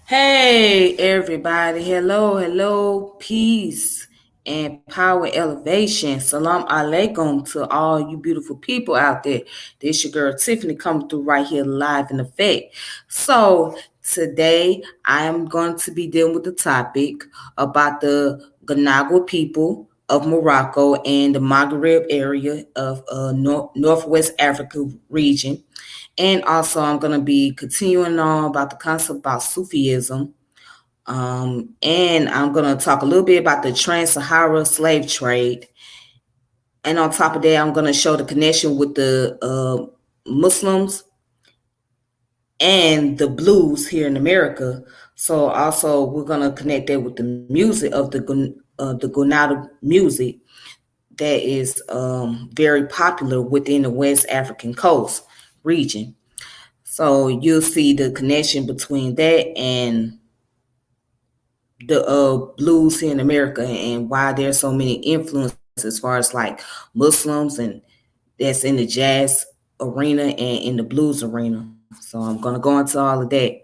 Hey, everybody. Hello, peace and power elevation. Salam alaikum to all you beautiful people out there. This your girl Tiffany coming through right here live in effect. So, today I am going to be dealing with the topic about the Gnawa people of Morocco and the Maghreb area of Northwest Africa region. And also, I'm going to be continuing on about the concept about Sufism. And I'm going to talk a little bit about the Trans-Sahara slave trade. And on top of that, I'm going to show the connection with the Muslims and the blues here in America. So also, we're going to connect that with the music of the Gunaga music that is very popular within the West African coast region. So you'll see the connection between that and the blues here in America and why there's so many influences as far as like Muslims and that's in the jazz arena and in the blues arena. So I'm gonna go into all of that.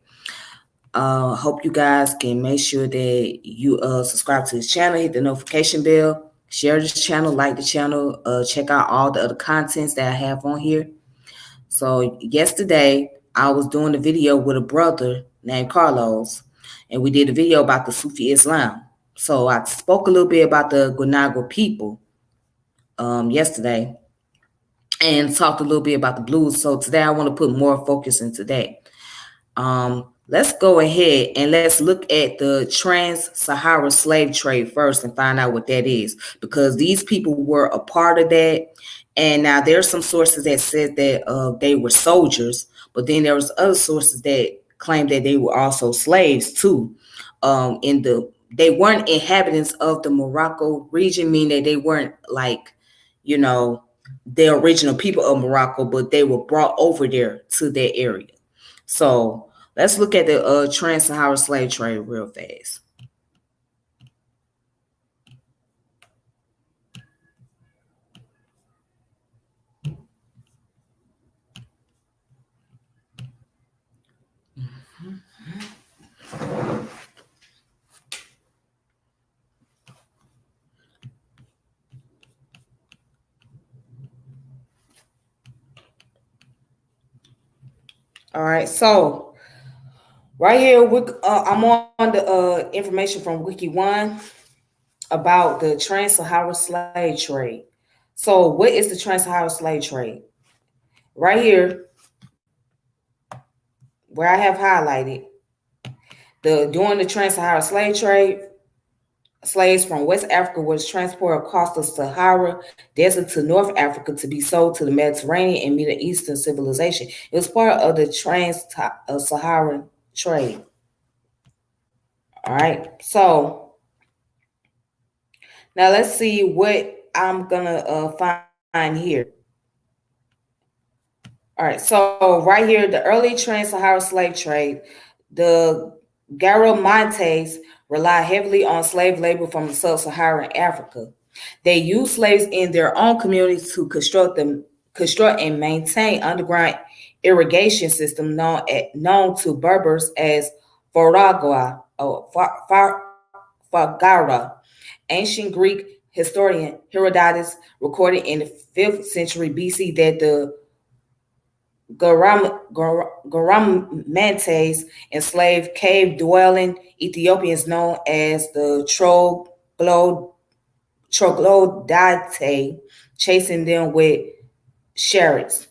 Hope you guys can make sure that you subscribe to this channel, hit the notification bell, share this channel, like the channel, check out all the other contents that I have on here. So yesterday I was doing a video with a brother named Carlos, and we did a video about the Sufi Islam. So I spoke a little bit about the Gnawa people yesterday and talked a little bit about the blues. So today I want to put more focus into that. Let's go ahead and let's look at the Trans-Sahara slave trade first and find out what that is, because these people were a part of that. And now there's some sources that said that they were soldiers, but then there was other sources that claimed that they were also slaves too. They weren't inhabitants of the Morocco region, meaning that they weren't like, you know, the original people of Morocco, but they were brought over there to that area. So let's look at the Trans-Sahara slave trade real fast. All right, so right here, I'm on the information from Wiki One about the Trans-Sahara slave trade. So what is the Trans-Sahara slave trade? Right here, where I have highlighted, during the Trans-Sahara slave trade, slaves from West Africa was transported across the Sahara Desert to North Africa to be sold to the Mediterranean and Middle Eastern civilization. It was part of the Trans-Saharan trade. All right, so now let's see what I'm gonna find here. All right, so right here, the early Trans-Sahara slave trade, the Garamantes rely heavily on slave labor from sub-Saharan Africa. They use slaves in their own communities to construct and maintain underground irrigation system known to Berbers as Faragua or Fagara. Ancient Greek historian Herodotus recorded in the 5th century BC that the Garamantes enslaved cave-dwelling Ethiopians known as the Troglodyte, chasing them with chariots.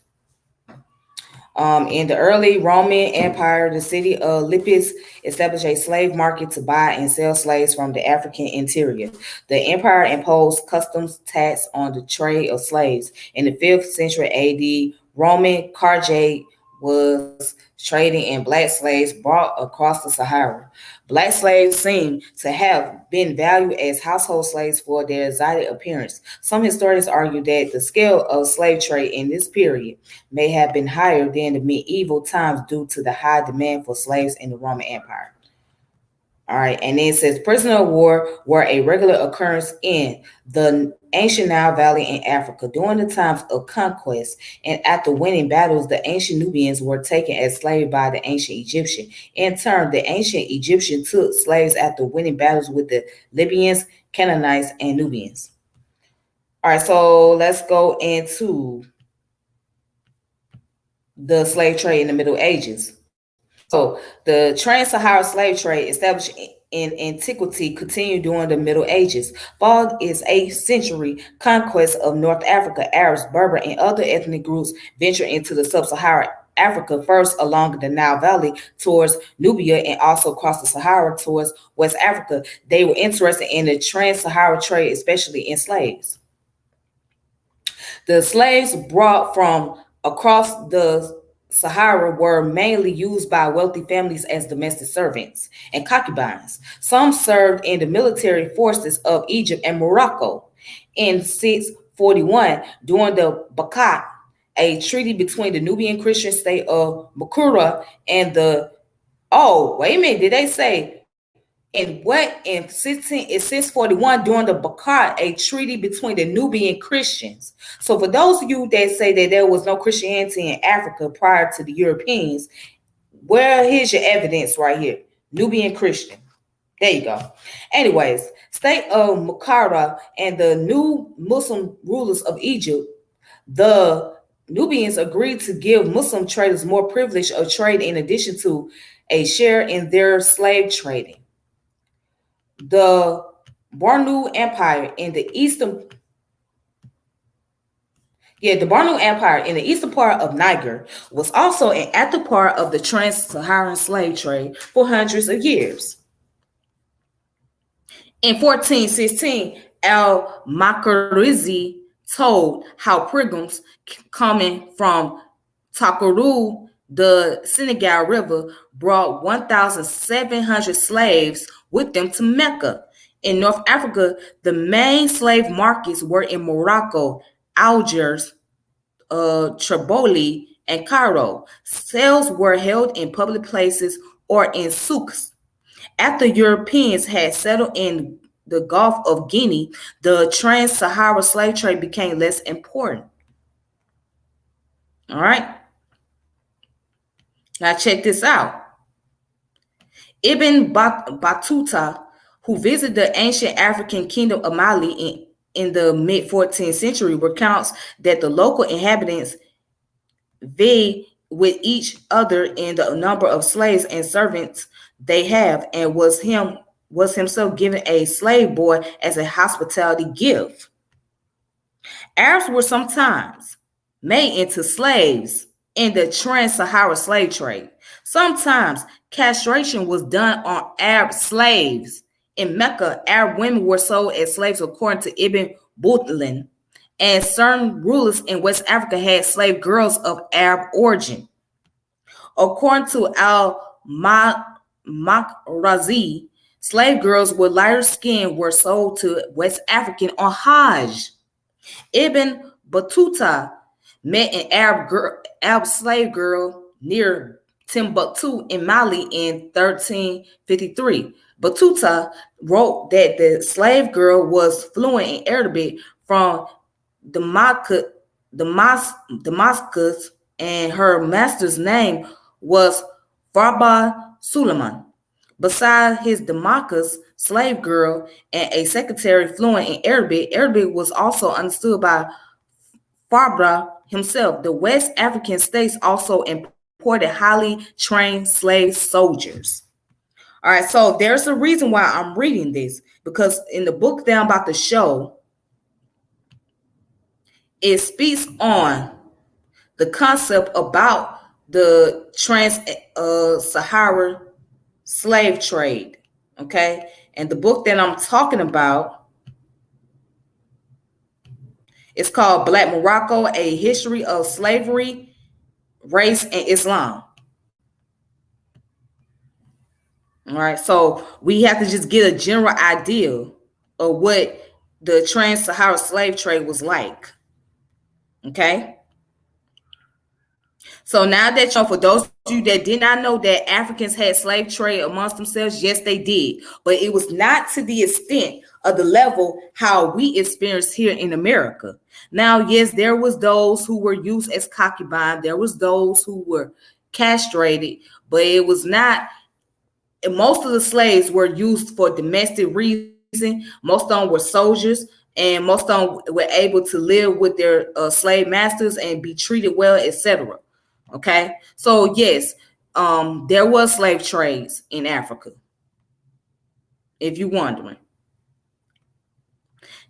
In the early Roman Empire, the city of Lippis established a slave market to buy and sell slaves from the African interior. The empire imposed customs tax on the trade of slaves. In the 5th century AD, Roman Carthage was trading in black slaves brought across the Sahara. Black slaves seem to have been valued as household slaves for their exotic appearance. Some historians argue that the scale of slave trade in this period may have been higher than the medieval times due to the high demand for slaves in the Roman Empire. All right, and then it says prisoner of war were a regular occurrence in the ancient Nile Valley in Africa during the times of conquest, and after winning battles, the ancient Nubians were taken as slaves by the ancient Egyptian. In turn, the ancient Egyptian took slaves after winning battles with the Libyans, Canaanites, and Nubians. All right, so let's go into the slave trade in the Middle Ages. So the Trans-Sahara slave trade established in antiquity continued during the Middle Ages. Following its 8th century conquest of North Africa, Arabs, Berber, and other ethnic groups ventured into the sub-Saharan Africa, first along the Nile Valley towards Nubia and also across the Sahara towards West Africa. They were interested in the Trans-Sahara trade, especially in slaves. The slaves brought from across the Sahara were mainly used by wealthy families as domestic servants and concubines. Some served in the military forces of Egypt and Morocco. In 641, during the Bakat, a treaty between the Nubian Christian state of Makura and the wait a minute, did they say in 641 during the Bakat, a treaty between the Nubian Christians. So for those of you that say that there was no Christianity in Africa prior to the Europeans, well, here's your evidence right here. Nubian Christian. There you go. Anyways, state of Makara and the new Muslim rulers of Egypt, the Nubians agreed to give Muslim traders more privilege of trade in addition to a share in their slave trading. The Bornu Empire in the eastern part of Niger was also an active part of the trans-Saharan slave trade for hundreds of years. In 1416, al-Makarizi told how pilgrims coming from Takuru, the Senegal River, brought 1,700 slaves with them to Mecca. In North Africa, the main slave markets were in Morocco, Algiers, Tripoli, and Cairo. Sales were held in public places or in souks. After Europeans had settled in the Gulf of Guinea, the Trans-Sahara slave trade became less important. All right. Now check this out. Ibn Battuta, who visited the ancient African kingdom of Mali in the mid-14th century, recounts that the local inhabitants vied with each other in the number of slaves and servants they have, and was himself given a slave boy as a hospitality gift. Arabs were sometimes made into slaves in the Trans-Sahara slave trade. Sometimes castration was done on Arab slaves. In Mecca, Arab women were sold as slaves according to Ibn Battuta, and certain rulers in West Africa had slave girls of Arab origin. According to al-Makhrazi, slave girls with lighter skin were sold to West African on Hajj. Ibn Battuta met an Arab slave girl near Timbuktu in Mali in 1353. Battuta wrote that the slave girl was fluent in Arabic from Damascus, and her master's name was Farba Suleiman. Besides his Damascus slave girl and a secretary fluent in Arabic, Arabic was also understood by Farba himself. The West African states also imported highly trained slave soldiers. All right, so there's a reason why I'm reading this, because in the book that I'm about to show, it speaks on the concept about the Trans-Sahara slave trade, okay? And the book that I'm talking about is called Black Morocco, A History of Slavery, Race, and Islam. All right, so we have to just get a general idea of what the Trans-Sahara slave trade was like, okay? So now that for those of you that did not know that Africans had slave trade amongst themselves, yes, they did. But it was not to the extent of the level how we experienced here in America. Now, yes, there was those who were used as concubines. There was those who were castrated, but it was not. Most of the slaves were used for domestic reasons. Most of them were soldiers, and most of them were able to live with their slave masters and be treated well, etc. Okay, so yes, there was slave trades in Africa, if you're wondering.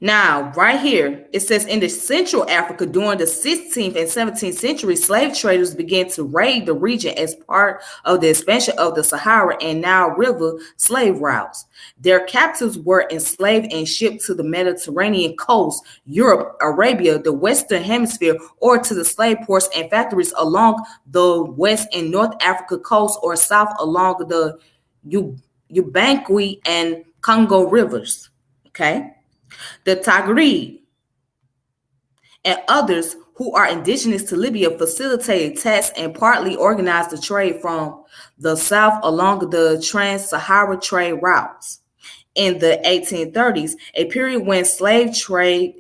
Now, right here, it says in the Central Africa during the 16th and 17th century, slave traders began to raid the region as part of the expansion of the Sahara and Nile River slave routes. Their captives were enslaved and shipped to the Mediterranean coast, Europe, Arabia, the Western Hemisphere, or to the slave ports and factories along the West and North Africa coast or south along the Ubangi and Congo rivers. Okay. The Tigray and others who are indigenous to Libya facilitated tasks and partly organized the trade from the south along the Trans-Sahara trade routes. In the 1830s, a period when slave trade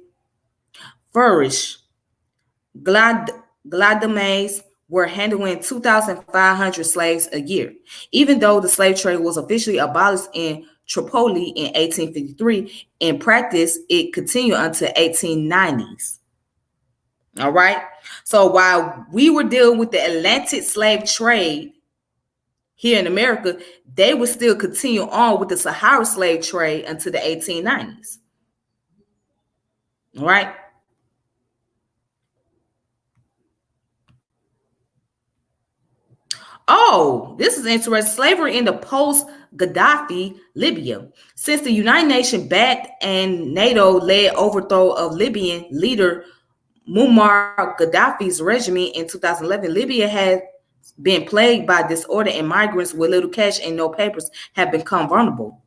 flourished, Gladames were handling 2,500 slaves a year. Even though the slave trade was officially abolished in Tripoli in 1853, in practice, it continued until 1890s. All right. So while we were dealing with the Atlantic slave trade here in America, they would still continue on with the Sahara slave trade until the 1890s. All right. Oh, this is interesting. Slavery in the post-Gaddafi Libya. Since the United Nations backed and NATO-led overthrow of Libyan leader Muammar Gaddafi's regime in 2011, Libya has been plagued by disorder, and migrants with little cash and no papers have become vulnerable.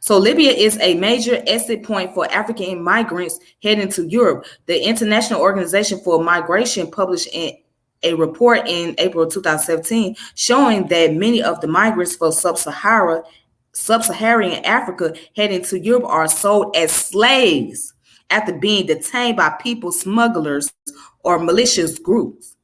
So Libya is a major exit point for African migrants heading to Europe. The International Organization for Migration published a report in April 2017 showing that many of the migrants for sub-Saharan Africa heading to Europe are sold as slaves after being detained by people smugglers or malicious groups.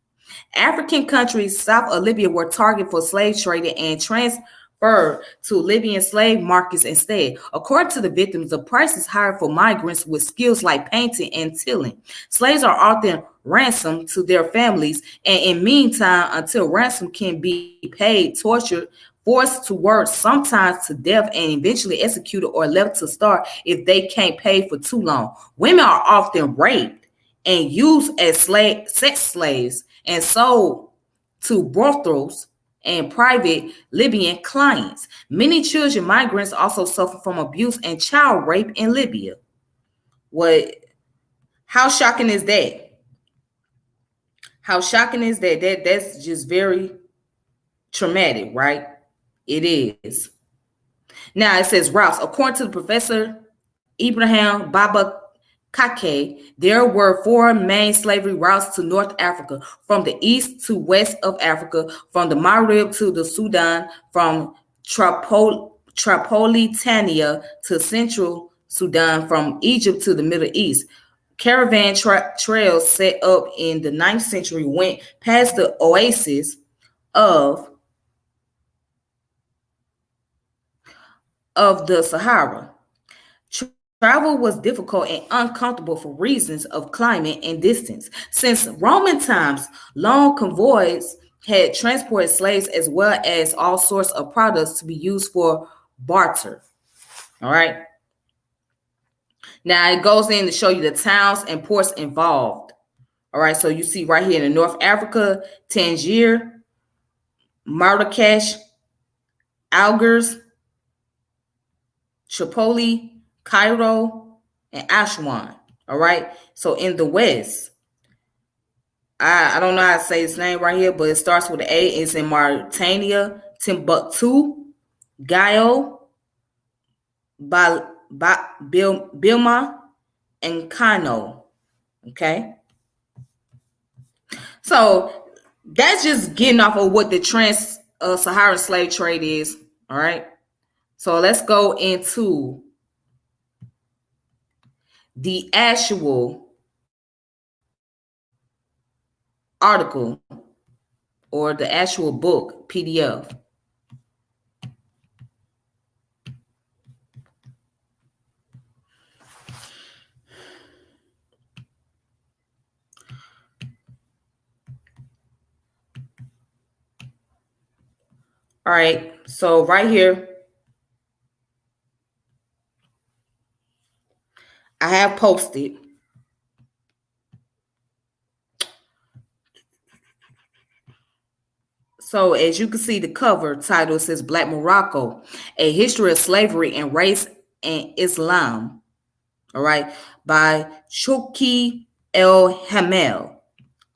African countries south of Libya were targeted for slave trading and transferred to Libyan slave markets instead. According to the victims, the price is higher for migrants with skills like painting and tilling. Slaves are often ransomed to their families, and in meantime, until ransom can be paid, tortured, forced to work, sometimes to death, and eventually executed or left to starve if they can't pay for too long. Women are often raped and used as sex slaves and sold to brothels and private Libyan clients. Many children migrants also suffer from abuse and child rape in Libya. How shocking is that? How shocking is that? That's just very traumatic, right? It is. Now it says routes. According to the professor Ibrahim Baba Kake, there were 4 main slavery routes to North Africa, from the east to west of Africa, from the Maghreb to the Sudan, from Tripolitania to central Sudan, from Egypt to the Middle East. Caravan trails set up in the 9th century went past the oasis of the Sahara. Travel was difficult and uncomfortable for reasons of climate and distance. Since Roman times, long convoys had transported slaves as well as all sorts of products to be used for barter. All right. Now it goes in to show you the towns and ports involved. All right. So you see right here in North Africa, Tangier, Marrakesh, Algiers, Tripoli, Cairo, and Aswan. All right. So in the West, I don't know how to say his name right here, but it starts with an A. It's in Mauritania, Timbuktu, Gayo, Bilma, and Kano. Okay. So That's just getting off of what the Trans-Saharan slave trade is. All right. So let's go into the actual article or the actual book PDF. All right. So right here, I have posted. So as you can see, the cover title says Black Morocco, A History of Slavery and Race and Islam. All right. By Chouki El Hamel,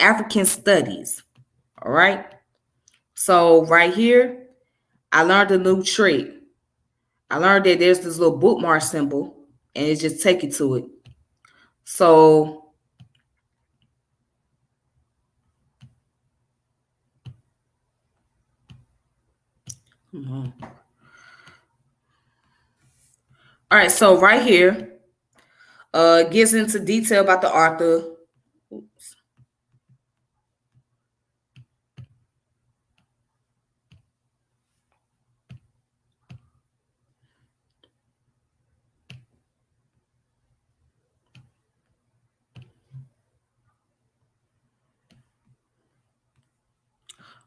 African Studies. All right. So right here, I learned a new trick. I learned that there's this little bookmark symbol and it just take you to it. So all right, so right here, gets into detail about the author. Oops.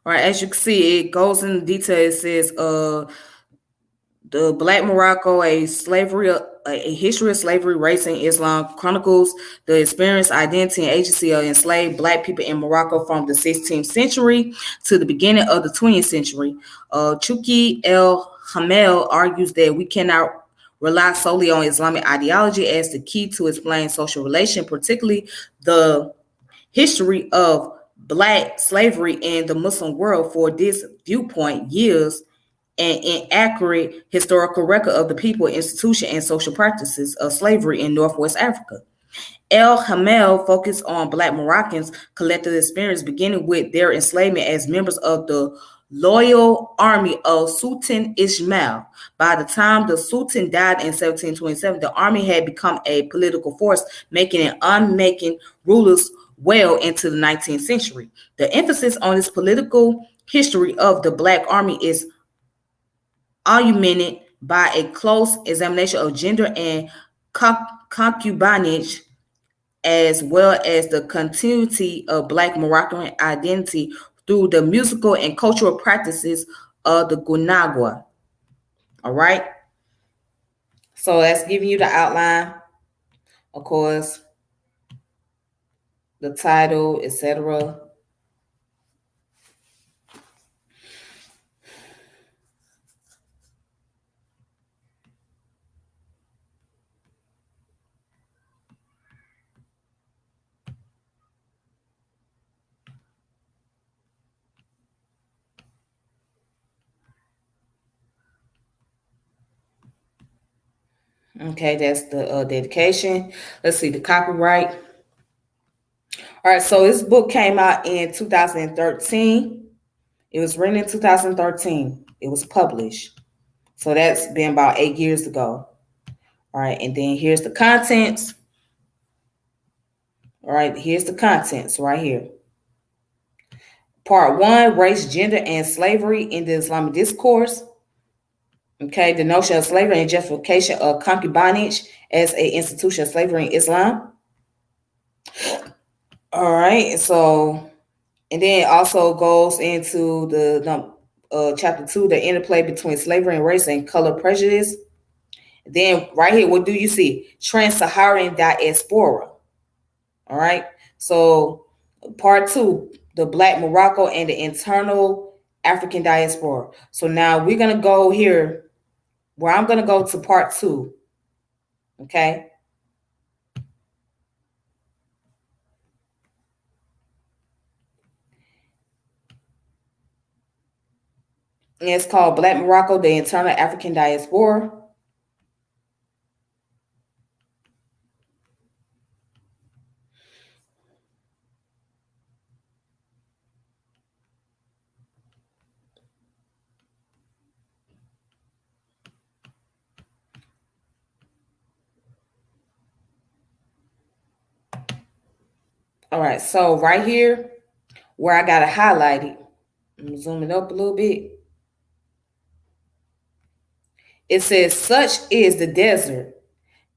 All right, as you can see, it goes into detail. It says, the Black Morocco, a history of slavery, race, and Islam chronicles the experience, identity, and agency of enslaved Black people in Morocco from the 16th century to the beginning of the 20th century. Chouki El Hamel argues that we cannot rely solely on Islamic ideology as the key to explain social relation, particularly the history of Black slavery in the Muslim world. For this viewpoint yields an inaccurate historical record of the people, institution, and social practices of slavery in Northwest Africa. El Hamel focused on Black Moroccans' collective experience, beginning with their enslavement as members of the loyal army of Sultan Ismail. By the time the Sultan died in 1727, the army had become a political force, making and unmaking rulers well into the 19th century. The emphasis on this political history of the Black Army is augmented by a close examination of gender and concubinage, as well as the continuity of Black Moroccan identity through the musical and cultural practices of the Gunagua. All right. So that's giving you the outline, of course, the title, etc. Okay, that's the dedication. Let's see the copyright. All right, so this book came out in 2013. It was written in 2013. It was published. So that's been about 8 years ago. All right, and then here's the contents. All right, here's the contents right here. Part 1, race, gender, and slavery in the Islamic discourse. Okay, the notion of slavery and justification of concubinage as an institution of slavery in Islam. All right, so, and then it also goes into the chapter 2, the interplay between slavery and race and color prejudice. Then right here, what do you see? Trans-Saharan Diaspora. All right. So part 2, the Black Morocco and the internal African diaspora. So now we're going to go here where I'm going to go to part 2. Okay. And it's called Black Morocco, the internal African diaspora. All right, so right here where I got it highlighted, I'm zooming up a little bit. It says, "Such is the desert.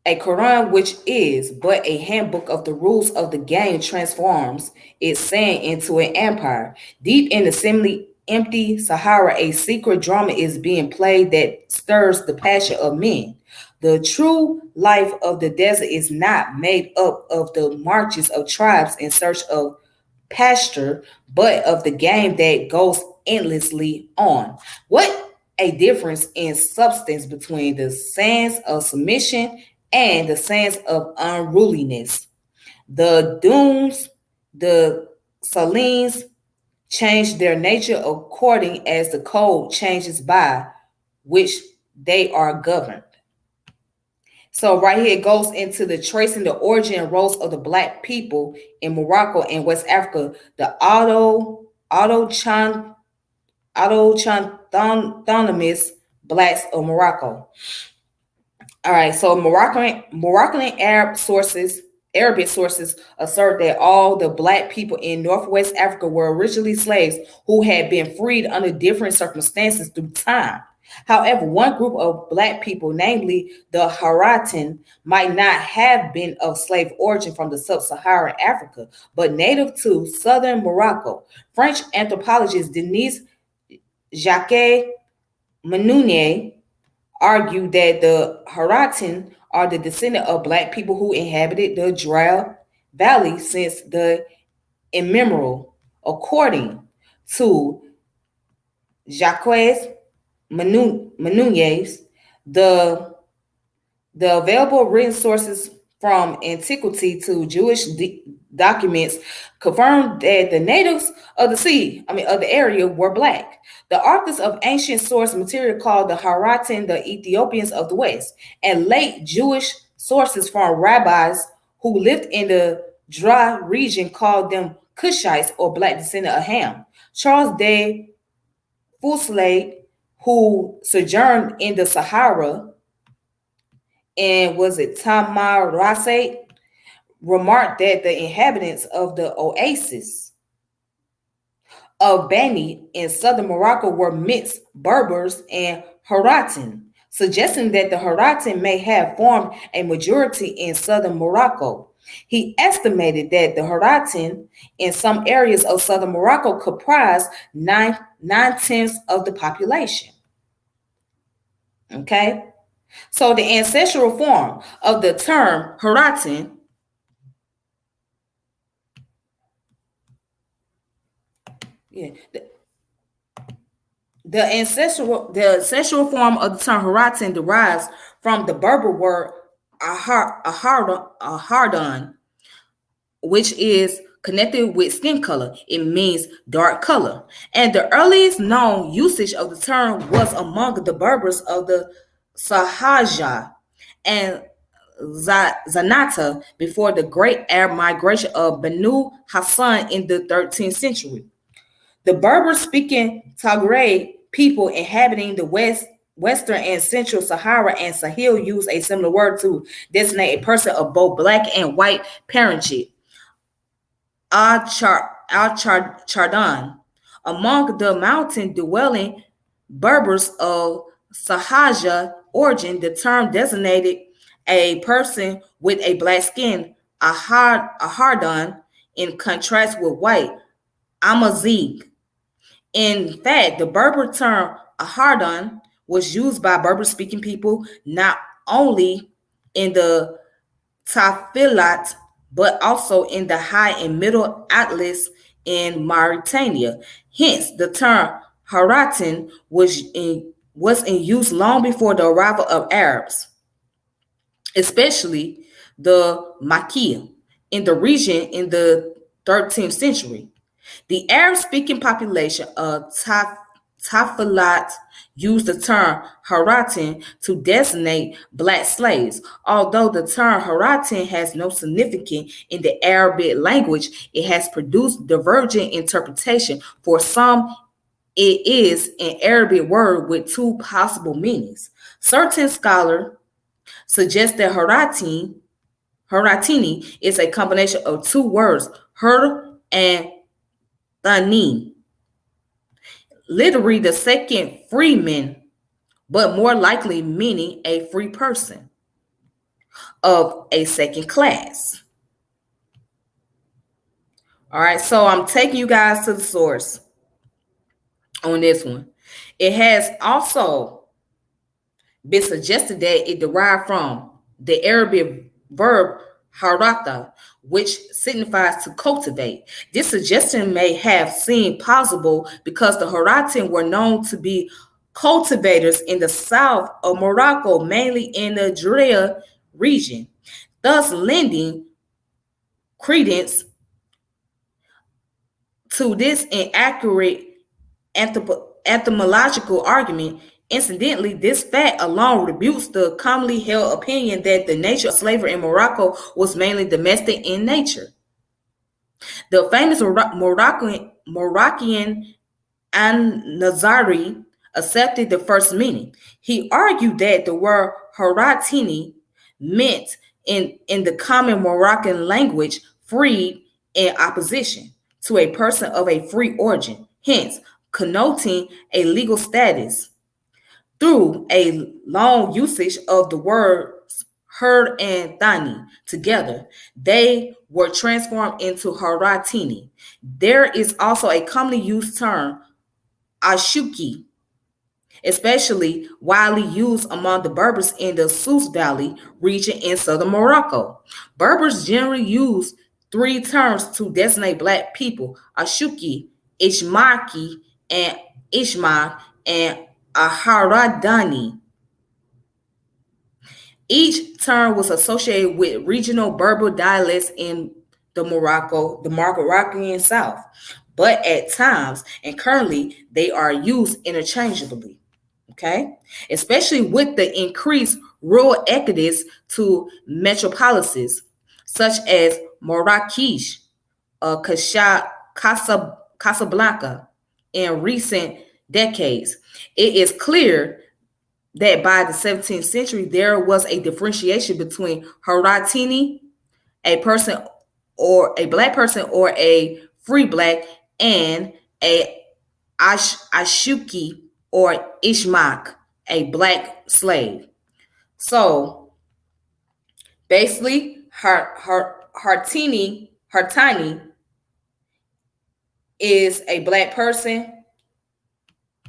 A Quran which is but a handbook of the rules of the game transforms its sand into an empire. Deep in the seemingly empty Sahara, a secret drama is being played that stirs the passion of men. The true life of the desert is not made up of the marches of tribes in search of pasture, but of the game that goes endlessly on. What a difference in substance between the sands of submission and the sands of unruliness. The dunes, the salines change their nature according as the code changes by which they are governed." So right here it goes into the tracing the origin and roles of the black people in Morocco and West Africa, the autochthonous blacks of Morocco. All right, so Moroccan and Arabic sources assert that all the black people in Northwest Africa were originally slaves who had been freed under different circumstances through time. However, one group of black people, namely the Haratan, might not have been of slave origin from the sub-Saharan Africa, but native to southern Morocco. French anthropologist Denise Jacques Menounier argued that the Haratan are the descendant of black people who inhabited the Drab Valley since the immemorial. According to Jacques Menounier, the the available written sources from antiquity to Jewish documents confirm that the natives of of the area were black. The authors of ancient source material called the Haratan the Ethiopians of the West, and late Jewish sources from rabbis who lived in the Dra region called them Cushites or black descendant of Ham. Charles de Fouslade, who sojourned in the Sahara, and was it Tamarase, remarked that the inhabitants of the oasis of Bani in southern Morocco were mixed Berbers and Haratan, suggesting that the Haratan may have formed a majority in southern Morocco. He estimated that the Haratan in some areas of southern Morocco comprised nine-tenths of the population. Okay? So the ancestral form of the term Haratan yeah, the ancestral form of the term Haratan derives from the Berber word ahardon, which is connected with skin color. It means dark color. And the earliest known usage of the term was among the Berbers of the Sahaja and Zanata before the great Arab migration of Banu Hassan in the 13th century. The Berber-speaking Tigray people inhabiting the western and central Sahara and Sahel use a similar word to designate a person of both black and white parentage. Al-Chardan. Among the mountain-dwelling Berbers of Sahaja origin, the term designated a person with a black skin, Ahardon, in contrast with white, Amazigh. In fact, the Berber term Ahardon was used by Berber-speaking people not only in the Tafilat, but also in the High and Middle Atlas in Mauritania. Hence, the term Haratan was in use long before the arrival of Arabs, especially the Makia, in the region in the 13th century. The Arab-speaking population of Tafilat used the term Haratan to designate black slaves. Although the term Haratan has no significance in the Arabic language, it has produced divergent interpretation. For some, it is an Arabic word with two possible meanings. Certain scholars suggest that Haratini is a combination of two words, Hur and Thani, literally the second freeman, but more likely meaning a free person of a second class. All right, so I'm taking you guys to the source on this one. It has also been suggested that it derived from the Arabic verb harata, which signifies to cultivate. This suggestion may have seemed plausible because the Haratian were known to be cultivators in the south of Morocco, mainly in the Drea region, thus lending credence to this inaccurate etymological argument. Incidentally, this fact alone rebukes the commonly held opinion that the nature of slavery in Morocco was mainly domestic in nature. The famous Moroccan An-Nazari accepted the first meaning. He argued that the word Haratini meant in the common Moroccan language freed in opposition to a person of a free origin, hence connoting a legal status. Through a long usage of the words herd and thani together, they were transformed into haratini. There is also a commonly used term, ashuki, especially widely used among the Berbers in the Sus Valley region in southern Morocco. Berbers generally use three terms to designate black people: ashuki, ishmaki, and ishma, and aharadani. Each term was associated with regional Berber dialects in the Moroccan South, but at times and currently they are used interchangeably. Okay, especially with the increased rural exodus to metropolises such as Marrakesh, Casablanca in recent decades. It is clear that by the 17th century, there was a differentiation between Haratini, a person or a black person or a free black, and a Ashuki or Ishmak, a black slave. So basically, Hartini is a black person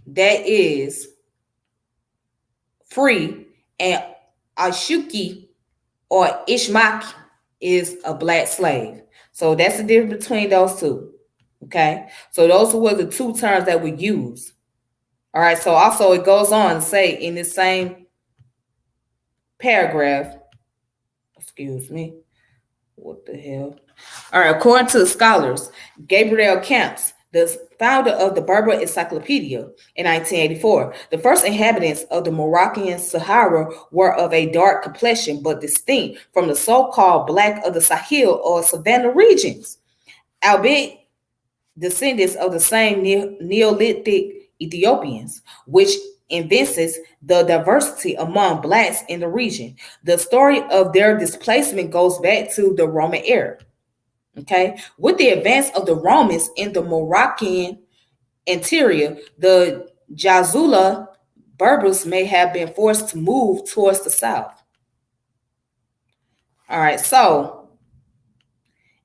that is free, and Ashuki or Ishmak is a black slave. So that's the difference between those two. Okay, so those were the two terms that we use. All right, so also it goes on to say in the same paragraph, excuse me, what the hell? All right, according to the scholars, Gabriel Camps, the founder of the Berber Encyclopedia in 1984, the first inhabitants of the Moroccan Sahara were of a dark complexion, but distinct from the so-called black of the Sahel or savanna regions, albeit descendants of the same Neolithic Ethiopians, which evinces the diversity among blacks in the region. The story of their displacement goes back to the Roman era. Okay, with the advance of the Romans in the Moroccan interior, the Jazula Berbers may have been forced to move towards the south. All right, so,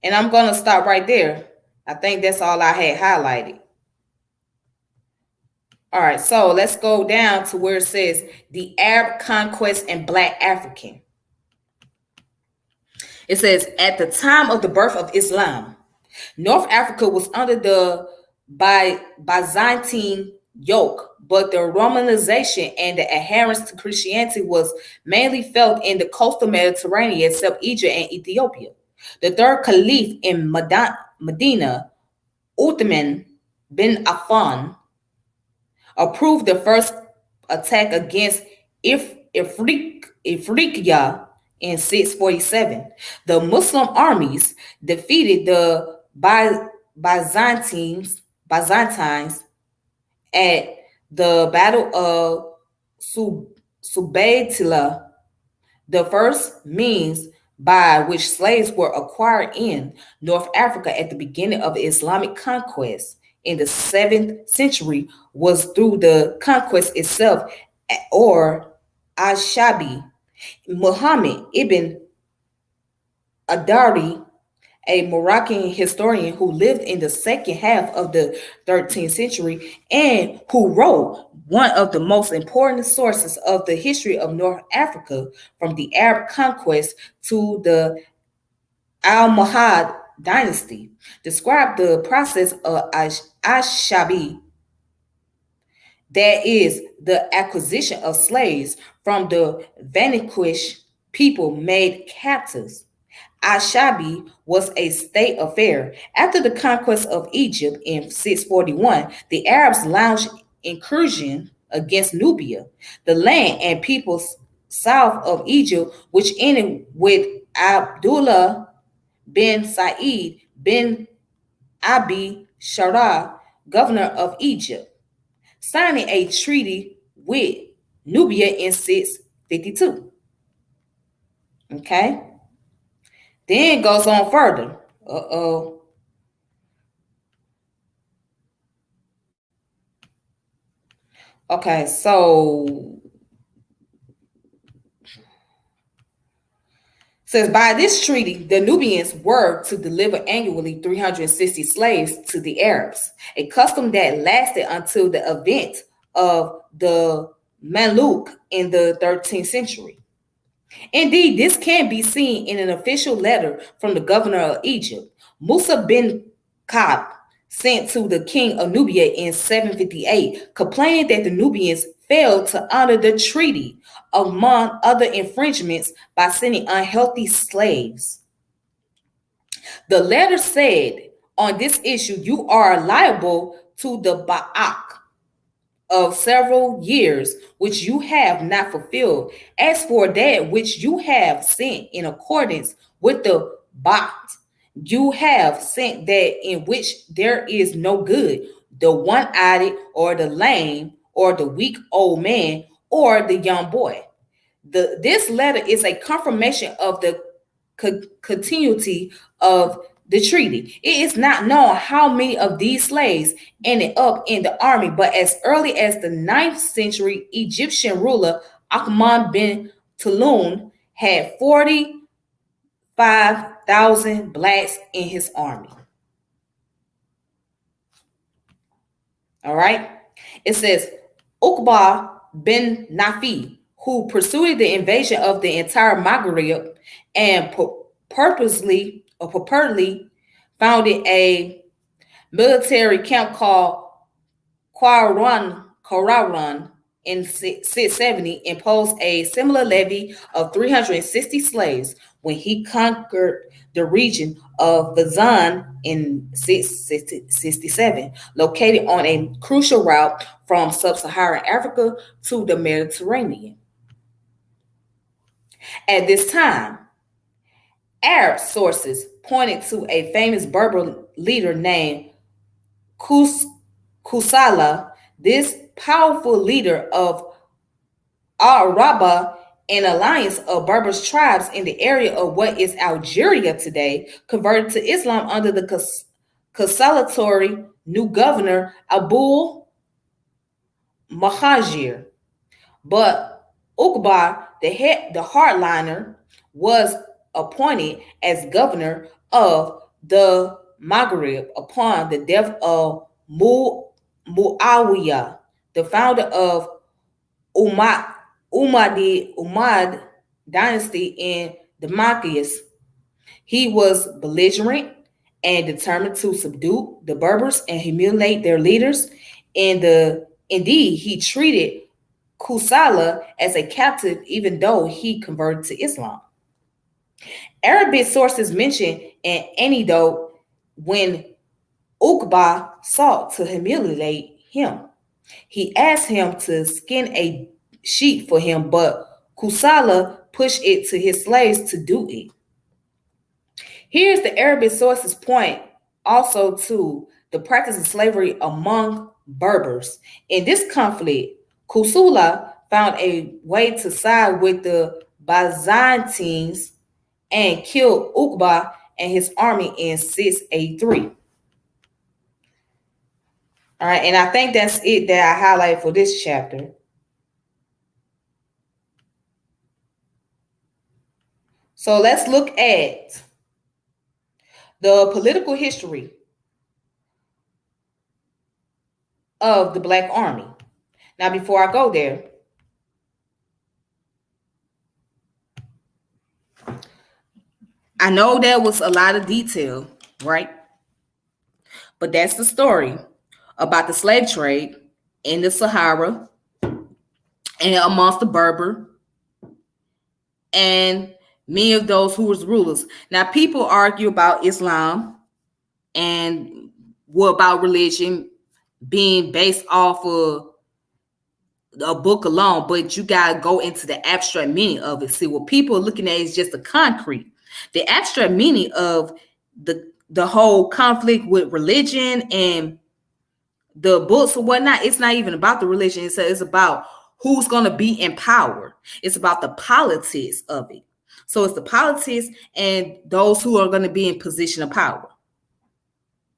and I'm going to stop right there. I think that's all I had highlighted. All right, so let's go down to where it says the Arab conquest and Black African. It says, at the time of the birth of Islam, North Africa was under the Byzantine yoke, but the Romanization and the adherence to Christianity was mainly felt in the coastal Mediterranean, except Egypt and Ethiopia. The third caliph in Medina, Uthman bin Affan, approved the first attack against Ifriqiya in 647. The Muslim armies defeated the Byzantines at the Battle of Subaytila. The first means by which slaves were acquired in North Africa at the beginning of Islamic conquest in the 7th century was through the conquest itself, or Ashabi. Muhammad ibn Adari, a Moroccan historian who lived in the second half of the 13th century and who wrote one of the most important sources of the history of North Africa from the Arab conquest to the Almohad dynasty, described the process of Ashabi, that is, the acquisition of slaves from the vanquished people made captives. Ashabi was a state affair. After the conquest of Egypt in 641, the Arabs launched incursion against Nubia, the land and peoples south of Egypt, which ended with Abdullah bin Sa'id bin Abi Shara, governor of Egypt, signing a treaty with Nubia in 652. Okay? Then goes on further. Uh-oh. Okay, so says by this treaty, the Nubians were to deliver annually 360 slaves to the Arabs, a custom that lasted until the event of the Mamluk in the 13th century. Indeed, this can be seen in an official letter from the governor of Egypt, Musa bin Ka'b, sent to the king of Nubia in 758, complaining that the Nubians failed to honor the treaty, among other infringements, by sending unhealthy slaves. The letter said, on this issue, you are liable to the Ba'ak of several years, which you have not fulfilled. As for that which you have sent in accordance with the Ba'at, you have sent that in which there is no good, the one-eyed or the lame or the weak old man or the young boy. This letter is a confirmation of the continuity of the treaty. It is not known how many of these slaves ended up in the army, but as early as the 9th century, Egyptian ruler Ahmad bin Tulun had 45,000 blacks in his army. All right. It says Uqba bin Nafi, who pursued the invasion of the entire Maghreb and purposely or purportedly founded a military camp called Qararan in 670, imposed a similar levy of 360 slaves when he conquered the region of Vazan in 667, located on a crucial route from sub-Saharan Africa to the Mediterranean. At this time, Arab sources pointed to a famous Berber leader named Kusala. This powerful leader of Araba, an alliance of Berber tribes in the area of what is Algeria today, converted to Islam under the consolatory new governor Abu Mahajir. But Uqba, the hardliner, was appointed as governor of the Maghreb upon the death of Muawiyah, the founder of Umayyad dynasty in Damascus. He was belligerent and determined to subdue the Berbers and humiliate their leaders. Indeed, he treated Kusala as a captive, even though he converted to Islam. Arabic sources mention an anecdote when Uqba sought to humiliate him. He asked him to skin a sheep for him, but Kusala pushed it to his slaves to do it. Here's the Arabic sources point also to the practice of slavery among Berbers. In this conflict, Kusula found a way to side with the Byzantines and killed Uqba and his army in 683. All right, and I think that's it that I highlight for this chapter. So let's look at the political history of the Black Army. Now, before I go there, I know there was a lot of detail, right? But that's the story about the slave trade in the Sahara and amongst the Berber and many of those who was rulers. Now, people argue about Islam and what about religion being based off of a book alone, but you gotta go into the abstract meaning of it. See, what people are looking at is just the concrete. The abstract meaning of the whole conflict with religion and the books or whatnot, it's not even about the religion. It's about who's going to be in power. It's about the politics of it. So it's the politics and those who are going to be in position of power,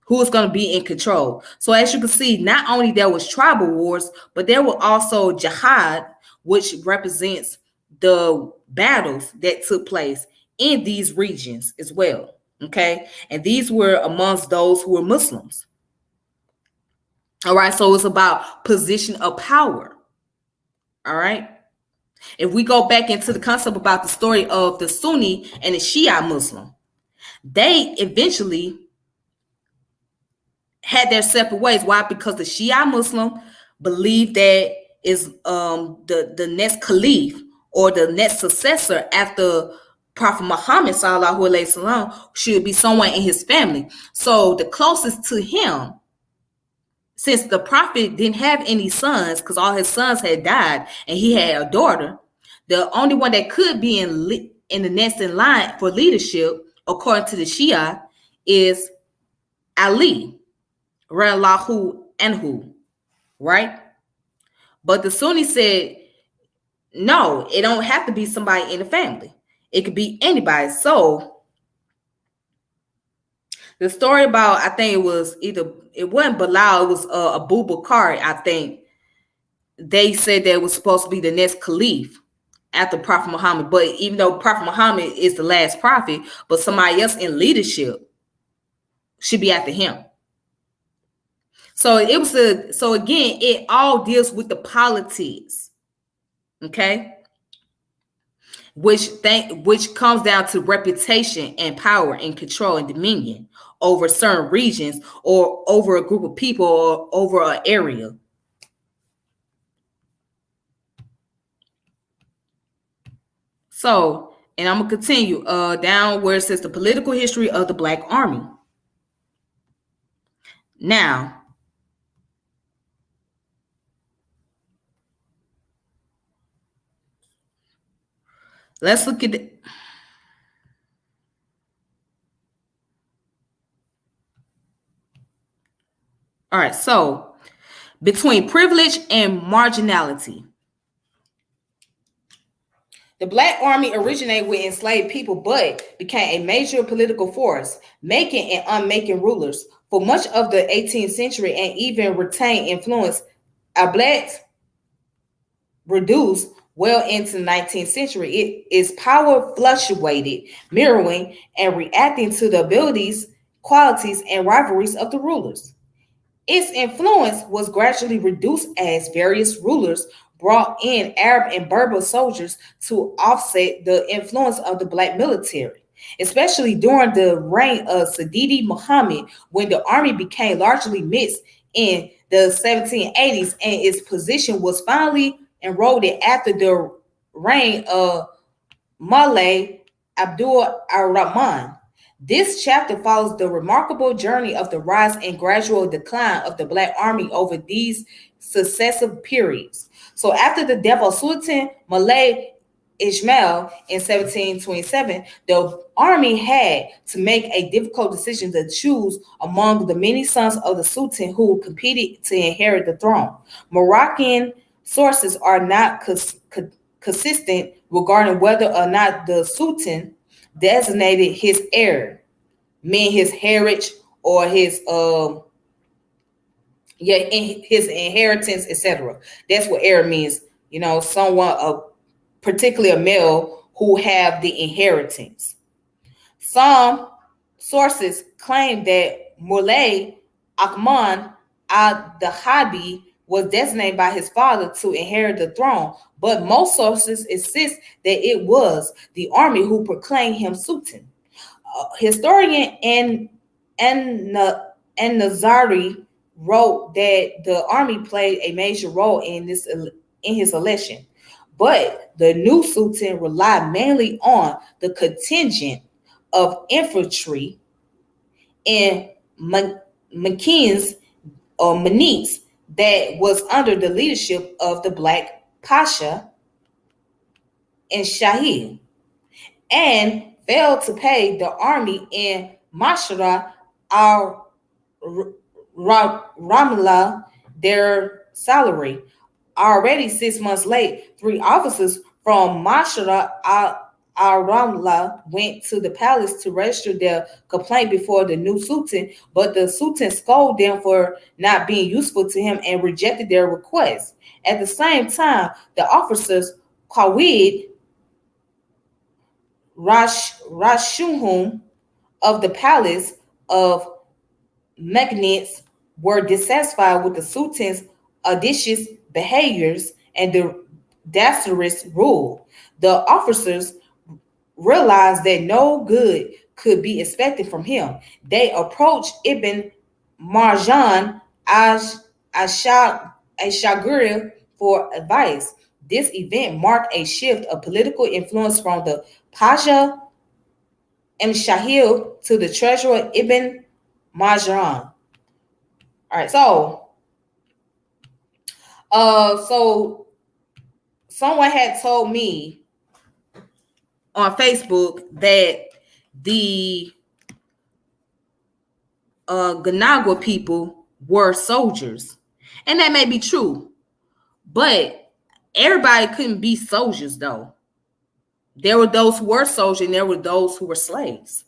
who is going to be in control. So as you can see, not only there was tribal wars, but there were also jihad, which represents the battles that took place in these regions as well. Okay. And these were amongst those who were Muslims. All right. So it's about position of power. All right. If we go back into the concept about the story of the Sunni and the Shia Muslim, they eventually had their separate ways. Why? Because the Shia Muslim believed that is the next caliph or the next successor after Prophet Muhammad sallallahu alaihi wasallam should be someone in his family. So the closest to him, since the prophet didn't have any sons because all his sons had died and he had a daughter, the only one that could be in the next in line for leadership, according to the Shia, is Ali, radiallahu anhu, right? But the Sunni said, no, it don't have to be somebody in the family. It could be anybody. So the story about, I think it wasn't Bilal, it was Abu Bakr, I think. They said that it was supposed to be the next caliph after Prophet Muhammad. But even though Prophet Muhammad is the last prophet, but somebody else in leadership should be after him. So so again, it all deals with the politics. Okay. Which comes down to reputation and power and control and dominion over certain regions or over a group of people or over an area. So, and I'm going to continue down where it says the political history of the Black Army. Now, let's look at it. All right, so between privilege and marginality. The Black Army originated with enslaved people, but became a major political force, making and unmaking rulers. For much of the 18th century and even retained influence, Blacks reduced well into the 19th century. Its power fluctuated, mirroring and reacting to the abilities, qualities, and rivalries of the rulers. Its influence was gradually reduced as various rulers brought in Arab and Berber soldiers to offset the influence of the Black military, especially during the reign of Sayyidi Muhammad, when the army became largely mixed in the 1780s and its position was finally eroded after the reign of Mullah Abdul ar-Rahman. This chapter follows the remarkable journey of the rise and gradual decline of the Black Army over these successive periods. So after the death of Sultan Mullah Ismail in 1727, the army had to make a difficult decision to choose among the many sons of the Sultan who competed to inherit the throne. Moroccan sources are not consistent regarding whether or not the Sultan designated his heir, mean his heritage or his his inheritance, etc. That's what heir means. Someone, particularly a male, who have the inheritance. Some sources claim that Moulay Ahmad al-Dahabi was designated by his father to inherit the throne, but most sources insist that it was the army who proclaimed him Sultan. Historian and Nazari wrote that the army played a major role in his election, but the new Sultan relied mainly on the contingent of infantry and Makins or Manites that was under the leadership of the Black Pasha and Shahid, and failed to pay the army in Mashara al Ramla their salary. Already 6 months late, 3 officers from Mashara al-Ramla went to the palace to register their complaint before the new Sultan, but the Sultan scolded them for not being useful to him and rejected their request. At the same time, the officers Qawid Rashuhum of the palace of Magnets were dissatisfied with the Sultan's audacious behaviors and the dastardly rule. The officers realized that no good could be expected from him. They approached Ibn Marjan Ashagir for advice. This event marked a shift of political influence from the Pasha and Shahil to the treasurer Ibn Marjan. All right, so someone had told me on Facebook that the Gunagua people were soldiers, and that may be true, but everybody couldn't be soldiers though. There were those who were soldiers, and there were those who were slaves.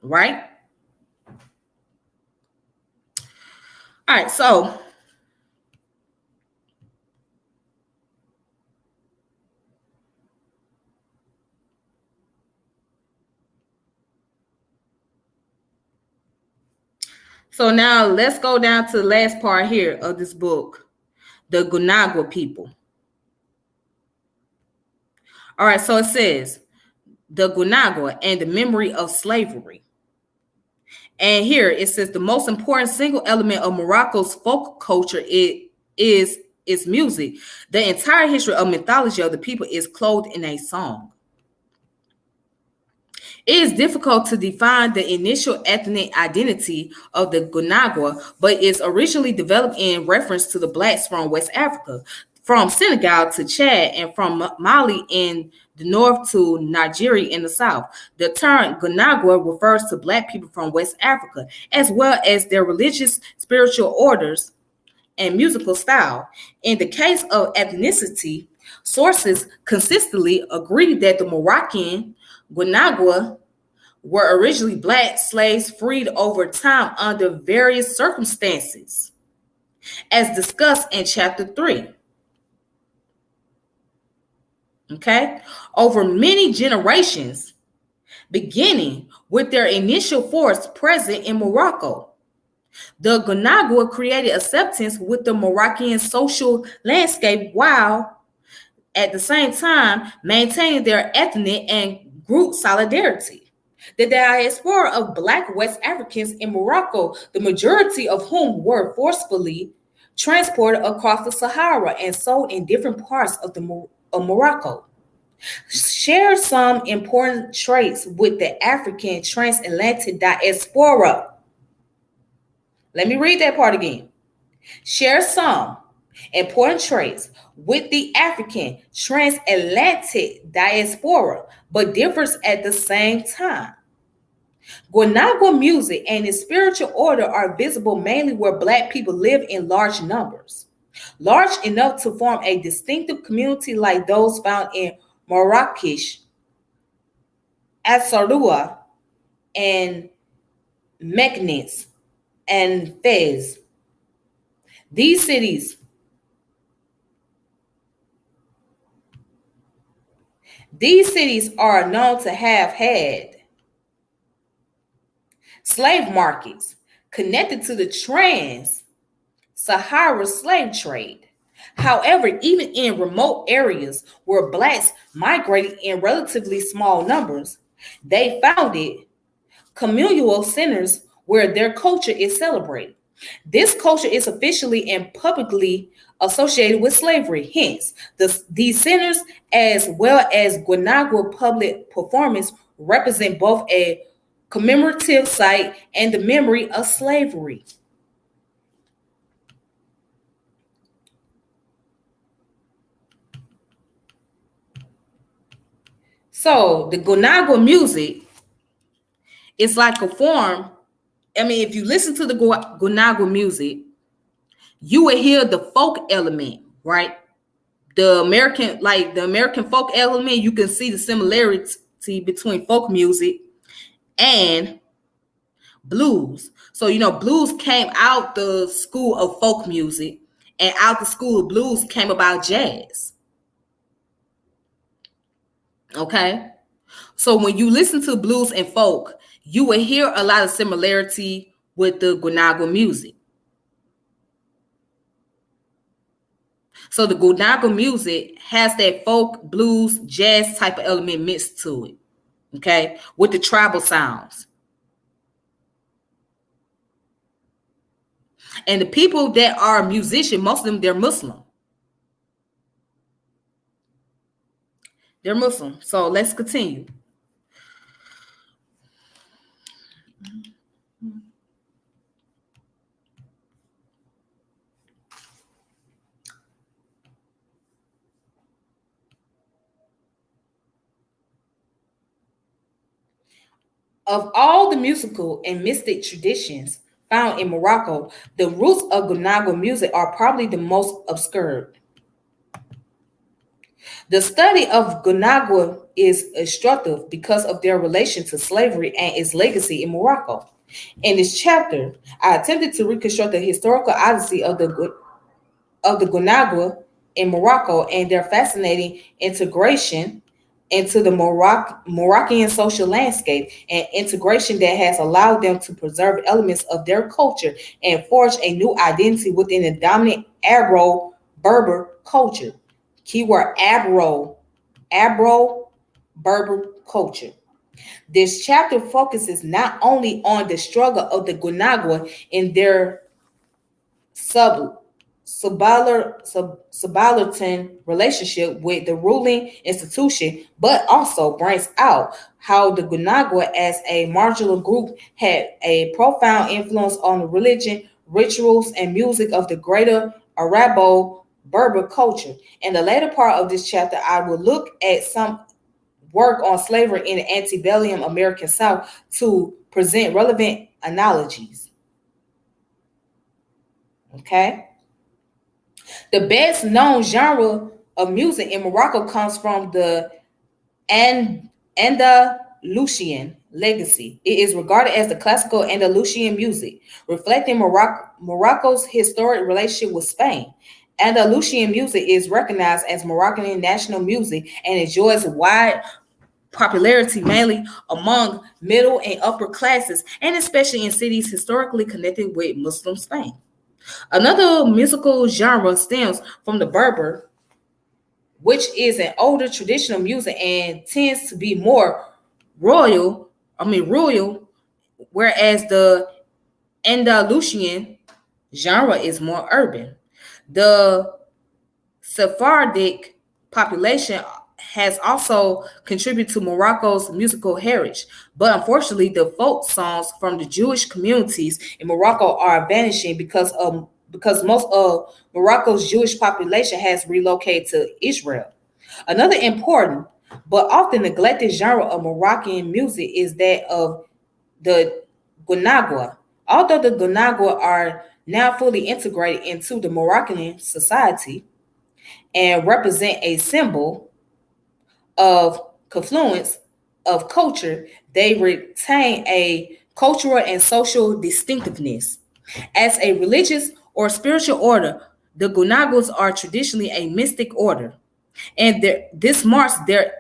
Right? All right, so now let's go down to the last part here of this book, the Gnawa people. All right, so it says the Gunagua and the memory of slavery. And here it says the most important single element of Morocco's folk culture is its music. The entire history of mythology of the people is clothed in a song. It is difficult to define the initial ethnic identity of the Gunagua, but it's originally developed in reference to the blacks from West Africa, from Senegal to Chad, and from Mali in the north to Nigeria in the south. The term Gunagua refers to black people from West Africa, as well as their religious, spiritual orders and musical style. In the case of ethnicity, sources consistently agree that the Moroccan Gunagua were originally black slaves freed over time under various circumstances, as discussed in chapter 3. Okay, over many generations, beginning with their initial force present in Morocco. The Gunagua created acceptance with the Moroccan social landscape while at the same time maintaining their ethnic and group solidarity. The diaspora of Black West Africans in Morocco, the majority of whom were forcefully transported across the Sahara and sold in different parts of Morocco, share some important traits with the African transatlantic diaspora. Let me read that part again. Share some important traits with the African transatlantic diaspora, but differs at the same time. Gunagua music and its spiritual order are visible mainly where Black people live in large numbers. large enough to form a distinctive community like those found in Marrakesh, Asarua, and Meknes and Fez. These cities, these cities are known to have had slave markets connected to the Trans-Sahara slave trade. However, even in remote areas where blacks migrated in relatively small numbers, they founded communal centers where their culture is celebrated. This culture is officially and publicly associated with slavery. Hence, these centers, as well as Gunagua public performance, represent both a commemorative site and the memory of slavery. So, the Gunagua music is like a form. I mean, if you listen to the Gunagua music, you will hear the folk element, right? The American folk element, you can see the similarity between folk music and blues. So, blues came out the school of folk music, and out the school of blues came about jazz. Okay. So when you listen to blues and folk, you will hear a lot of similarity with the Gunaga music. So the Gunaga music has that folk, blues, jazz type of element mixed to it. Okay. With the tribal sounds. And the people that are musicians, most of them, they're Muslim. They're Muslim. So let's continue. Of all the musical and mystic traditions found in Morocco, the roots of Gunagua music are probably the most obscure. The study of Gunagua is instructive because of their relation to slavery and its legacy in Morocco. In this chapter, I attempted to reconstruct the historical odyssey of the Gunagua in Morocco and their fascinating integration into the Moroccan social landscape, and integration that has allowed them to preserve elements of their culture and forge a new identity within the dominant Arab Berber culture. Keyword Arab Berber culture. This chapter focuses not only on the struggle of the Gunagua in their sub subaltern relationship with the ruling institution, but also brings out how the Gunagua as a marginal group had a profound influence on the religion, rituals, and music of the greater Arabo-Berber culture. In the later part of this chapter, I will look at some work on slavery in the antebellum American South to present relevant analogies. Okay? The best known genre of music in Morocco comes from the Andalusian legacy. It is regarded as the classical Andalusian music, reflecting Morocco's historic relationship with Spain. Andalusian music is recognized as Moroccan national music and enjoys wide popularity mainly among middle and upper classes, and especially in cities historically connected with Muslim Spain. Another musical genre stems from the Berber, which is an older traditional music and tends to be more royal, whereas the Andalusian genre is more urban. The Sephardic population has also contributed to Morocco's musical heritage, but unfortunately, the folk songs from the Jewish communities in Morocco are vanishing because most of Morocco's Jewish population has relocated to Israel. Another important but often neglected genre of Moroccan music is that of the Gunagua. Although the Gunagua are now fully integrated into the Moroccan society and represent a symbol of confluence of culture, they retain a cultural and social distinctiveness. As a religious or spiritual order, the Gunagas are traditionally a mystic order, and this marks their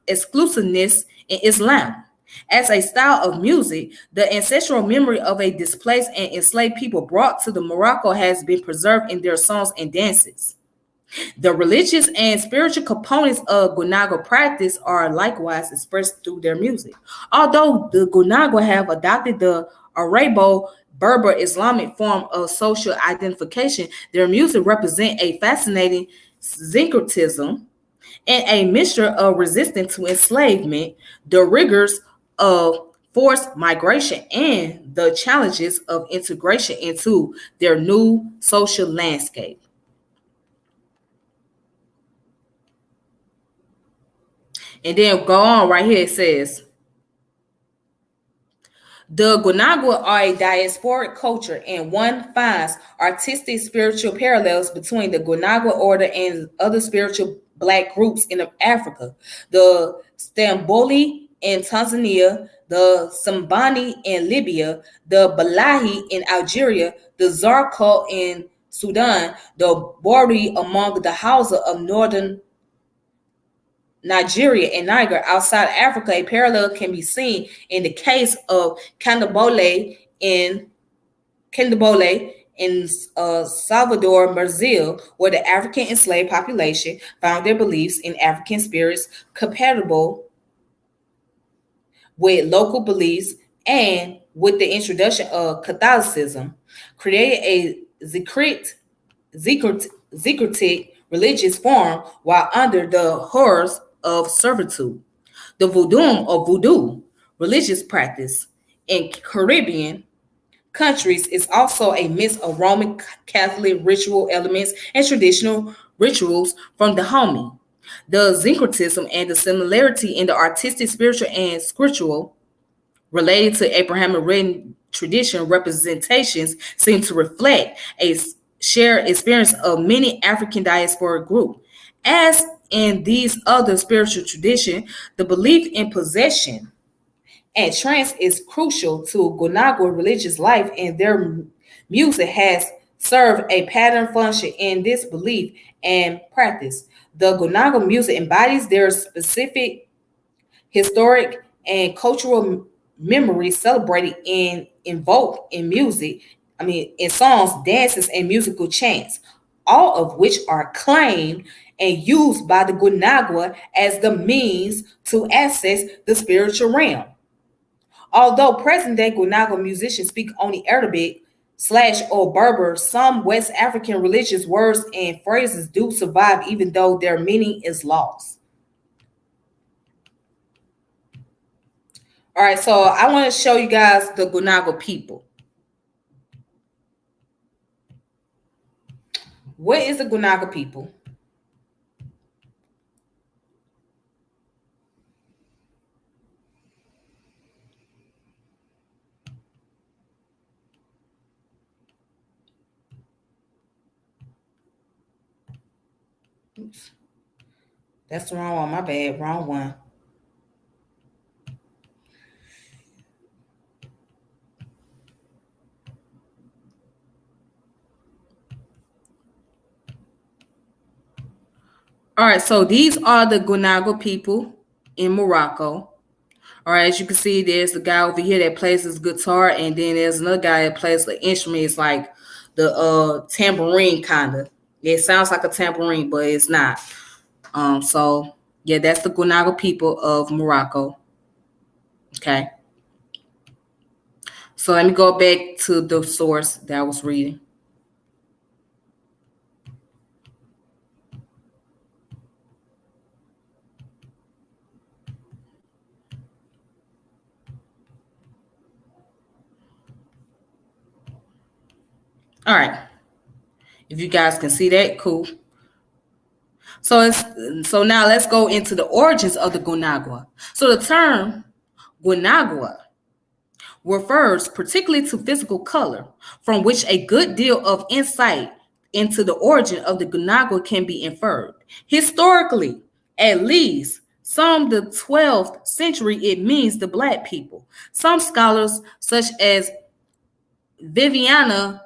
exclusiveness in Islam. As a style of music, the ancestral memory of a displaced and enslaved people brought to the Morocco has been preserved in their songs and dances. The religious and spiritual components of Gunaga practice are likewise expressed through their music. Although the Gunagua have adopted the Arabo Berber Islamic form of social identification, their music represents a fascinating syncretism and a mixture of resistance to enslavement, the rigors of forced migration, and the challenges of integration into their new social landscape. And then go on right here, it says, the Gunagua are a diasporic culture, and one finds artistic spiritual parallels between the Gunagua order and other spiritual black groups in Africa. The Stamboli in Tanzania, the Sambani in Libya, the Balahi in Algeria, the Zarqa in Sudan, the Bori among the Hausa of northern Nigeria and Niger outside Africa. A parallel can be seen in the case of Candabole in Salvador, Brazil, where the African enslaved population found their beliefs in African spirits compatible with local beliefs, and with the introduction of Catholicism, created a Zikritic religious form while under the horrors of servitude. The voodoo religious practice in Caribbean countries is also a mix of Roman Catholic ritual elements and traditional rituals from the home. The syncretism and the similarity in the artistic, spiritual, and scriptural related to Abrahamic written tradition representations seem to reflect a shared experience of many African diaspora groups. As in these other spiritual traditions, the belief in possession and trance is crucial to Gunagua religious life, and their music has served a pattern function in this belief and practice. The Gunaga music embodies their specific historic and cultural memories celebrated and invoked in music, in songs, dances, and musical chants, all of which are claimed and used by the Gunagua as the means to access the spiritual realm. Although present-day Gunaga musicians speak only Arabic slash or Berber, some West African religious words and phrases do survive even though their meaning is lost. All right, so I want to show you guys the Gunaga people. What is the Gunaga people? Oops. That's the wrong one. My bad. Wrong one. All right, so these are the Gunaga people in Morocco. All right, as you can see, there's the guy over here that plays his guitar, and then there's another guy that plays the instrument. It's like the tambourine kind of. It sounds like a tambourine, but it's not. So yeah, that's the Gunaga people of Morocco. Okay. So let me go back to the source that I was reading. All right. If you guys can see that, cool. So now let's go into the origins of the Gunagua. So the term Gunagua refers particularly to physical color, from which a good deal of insight into the origin of the Gunagua can be inferred. Historically, at least some the 12th century, it means the black people. Some scholars, such as Viviana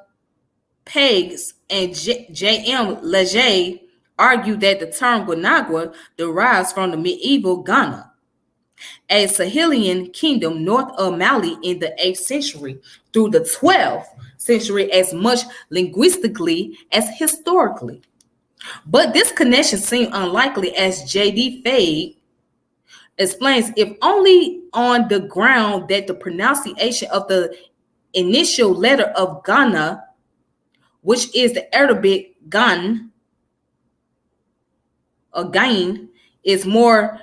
Peggs and J.M. Leger, argue that the term Gunagua derives from the medieval Ghana, a Sahelian kingdom north of Mali in the 8th century through the 12th century, as much linguistically as historically. But this connection seemed unlikely, as J.D. Fade explains, if only on the ground that the pronunciation of the initial letter of Ghana, which is the Arabic Gan, or Gain, is more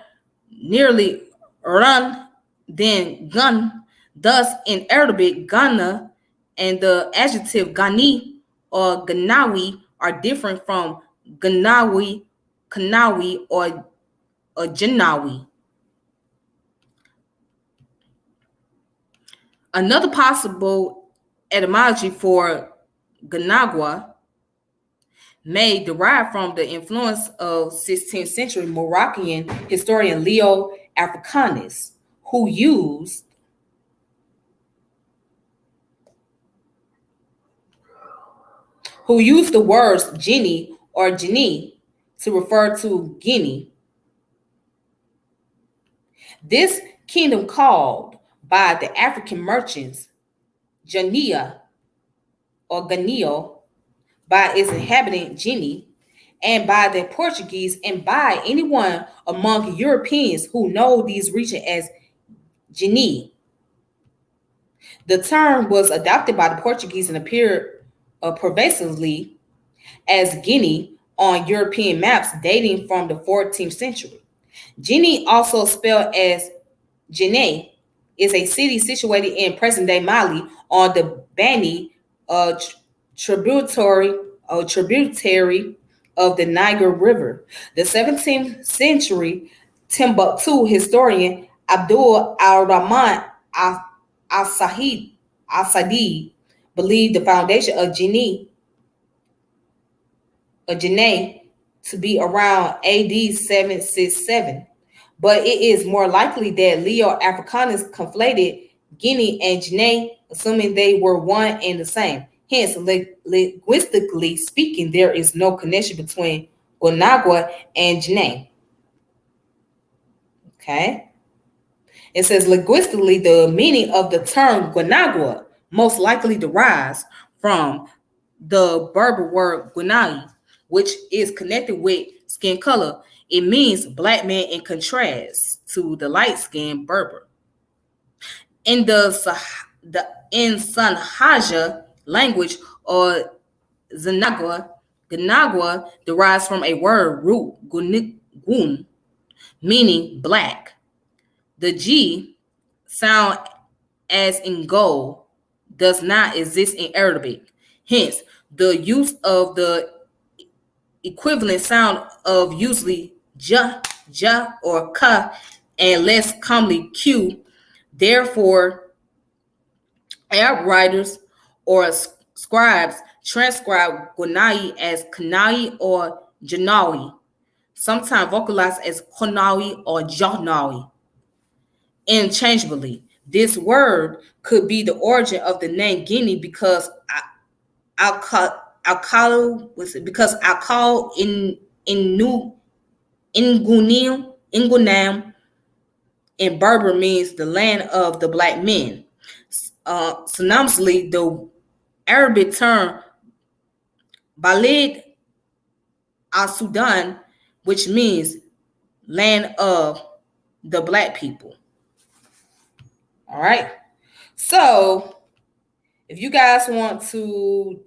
nearly run than gun. Thus, in Arabic, Ghana and the adjective Ghani or Gnawi are different from Gnawi, Kanawi, or Janawi. Another possible etymology for Gunagua may derive from the influence of 16th century Moroccan historian Leo Africanus, who used the words Guinea or Guinea to refer to Guinea. This kingdom, called by the African merchants Jania or Ganio, by its inhabitant Guinea, and by the Portuguese, and by anyone among Europeans who know these regions as Guinea. The term was adopted by the Portuguese and appeared pervasively as Guinea on European maps dating from the 14th century. Guinea, also spelled as Guinea, is a city situated in present-day Mali on the Bani tributary of the Niger River. The 17th century Timbuktu historian Abdul al-Rahman al-Sadi believed the foundation of Guinea to be around AD 767, but it is more likely that Leo Africanus conflated Guinea and Guinea, assuming they were one and the same. Hence, linguistically speaking, there is no connection between Gunagua and Guinea. Okay. It says linguistically, the meaning of the term Gunagua most likely derives from the Berber word Gunai, which is connected with skin color. It means black man in contrast to the light-skinned Berber. In the Sanhaja language, or Gunagua derives from a word root gun, meaning black. The G sound, as in gold, does not exist in Arabic. Hence, the use of the equivalent sound of usually ja, or ka, and less commonly q. Therefore, Arab writers or scribes transcribe Gunai as Kanai or Janawi, sometimes vocalized as Konawi or Jahnawi, interchangeably. This word could be the origin of the name Guinea, because Alcal Ingunam in Berber means the land of the black men. Synonymously, the Arabic term Balid al-Sudan, which means land of the black people. All right. So if you guys want to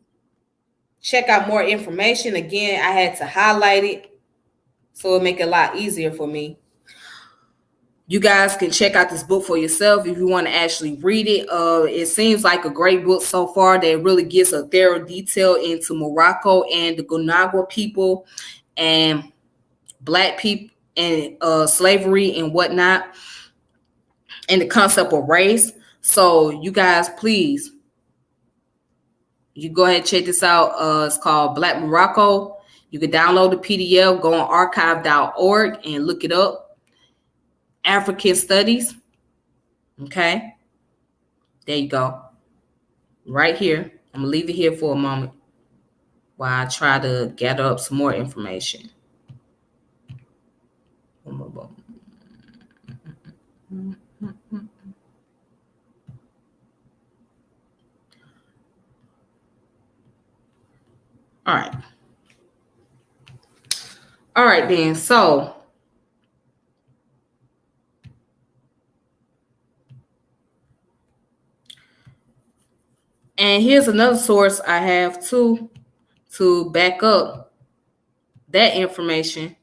check out more information, again, I had to highlight it so it'll make it a lot easier for me. You guys can check out this book for yourself if you want to actually read it. It seems like a great book so far that really gives a thorough detail into Morocco and the Gunagua people and black people and slavery and whatnot, and the concept of race. So you guys, please, you go ahead and check this out. It's called Black Morocco. You can download the PDF, go on archive.org and look it up. African Studies. Okay. There you go. Right here. I'm going to leave it here for a moment while I try to gather up some more information. All right. All right, then. So, and here's another source I have too to back up that information.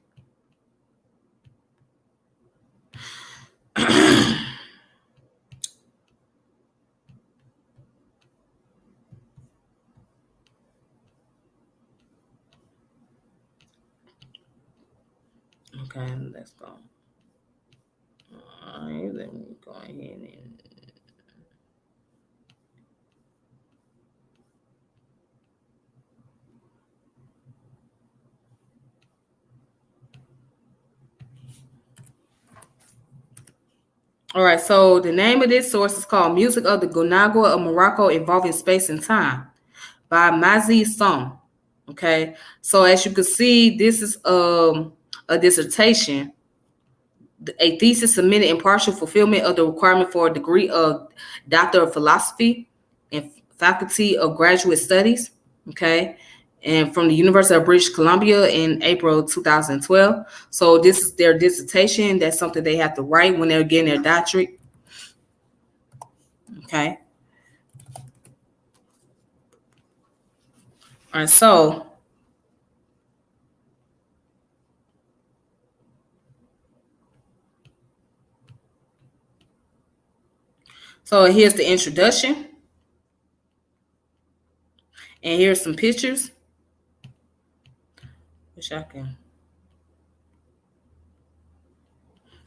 Okay, let's go. All right, let me go ahead and. All right, so the name of this source is called Music of the Gunagua of Morocco Involving Space and Time by Mazi Som. Okay, so as you can see, this is a dissertation, a thesis submitted in partial fulfillment of the requirement for a degree of Doctor of Philosophy and Faculty of Graduate Studies. Okay, and from the University of British Columbia in April 2012. So this is their dissertation. That's something they have to write when they're getting their doctorate. Okay. All right, so here's the introduction. And here's some pictures. Wish I can.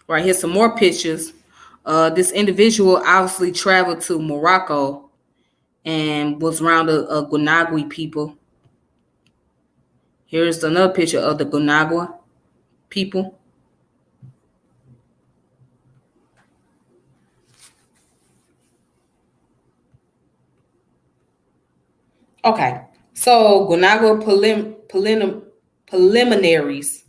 Right, here's some more pictures. This individual obviously traveled to Morocco and was around the Gunagwa people. Here's another picture of the Gunagwa people. Okay, so Gunagwa preliminaries.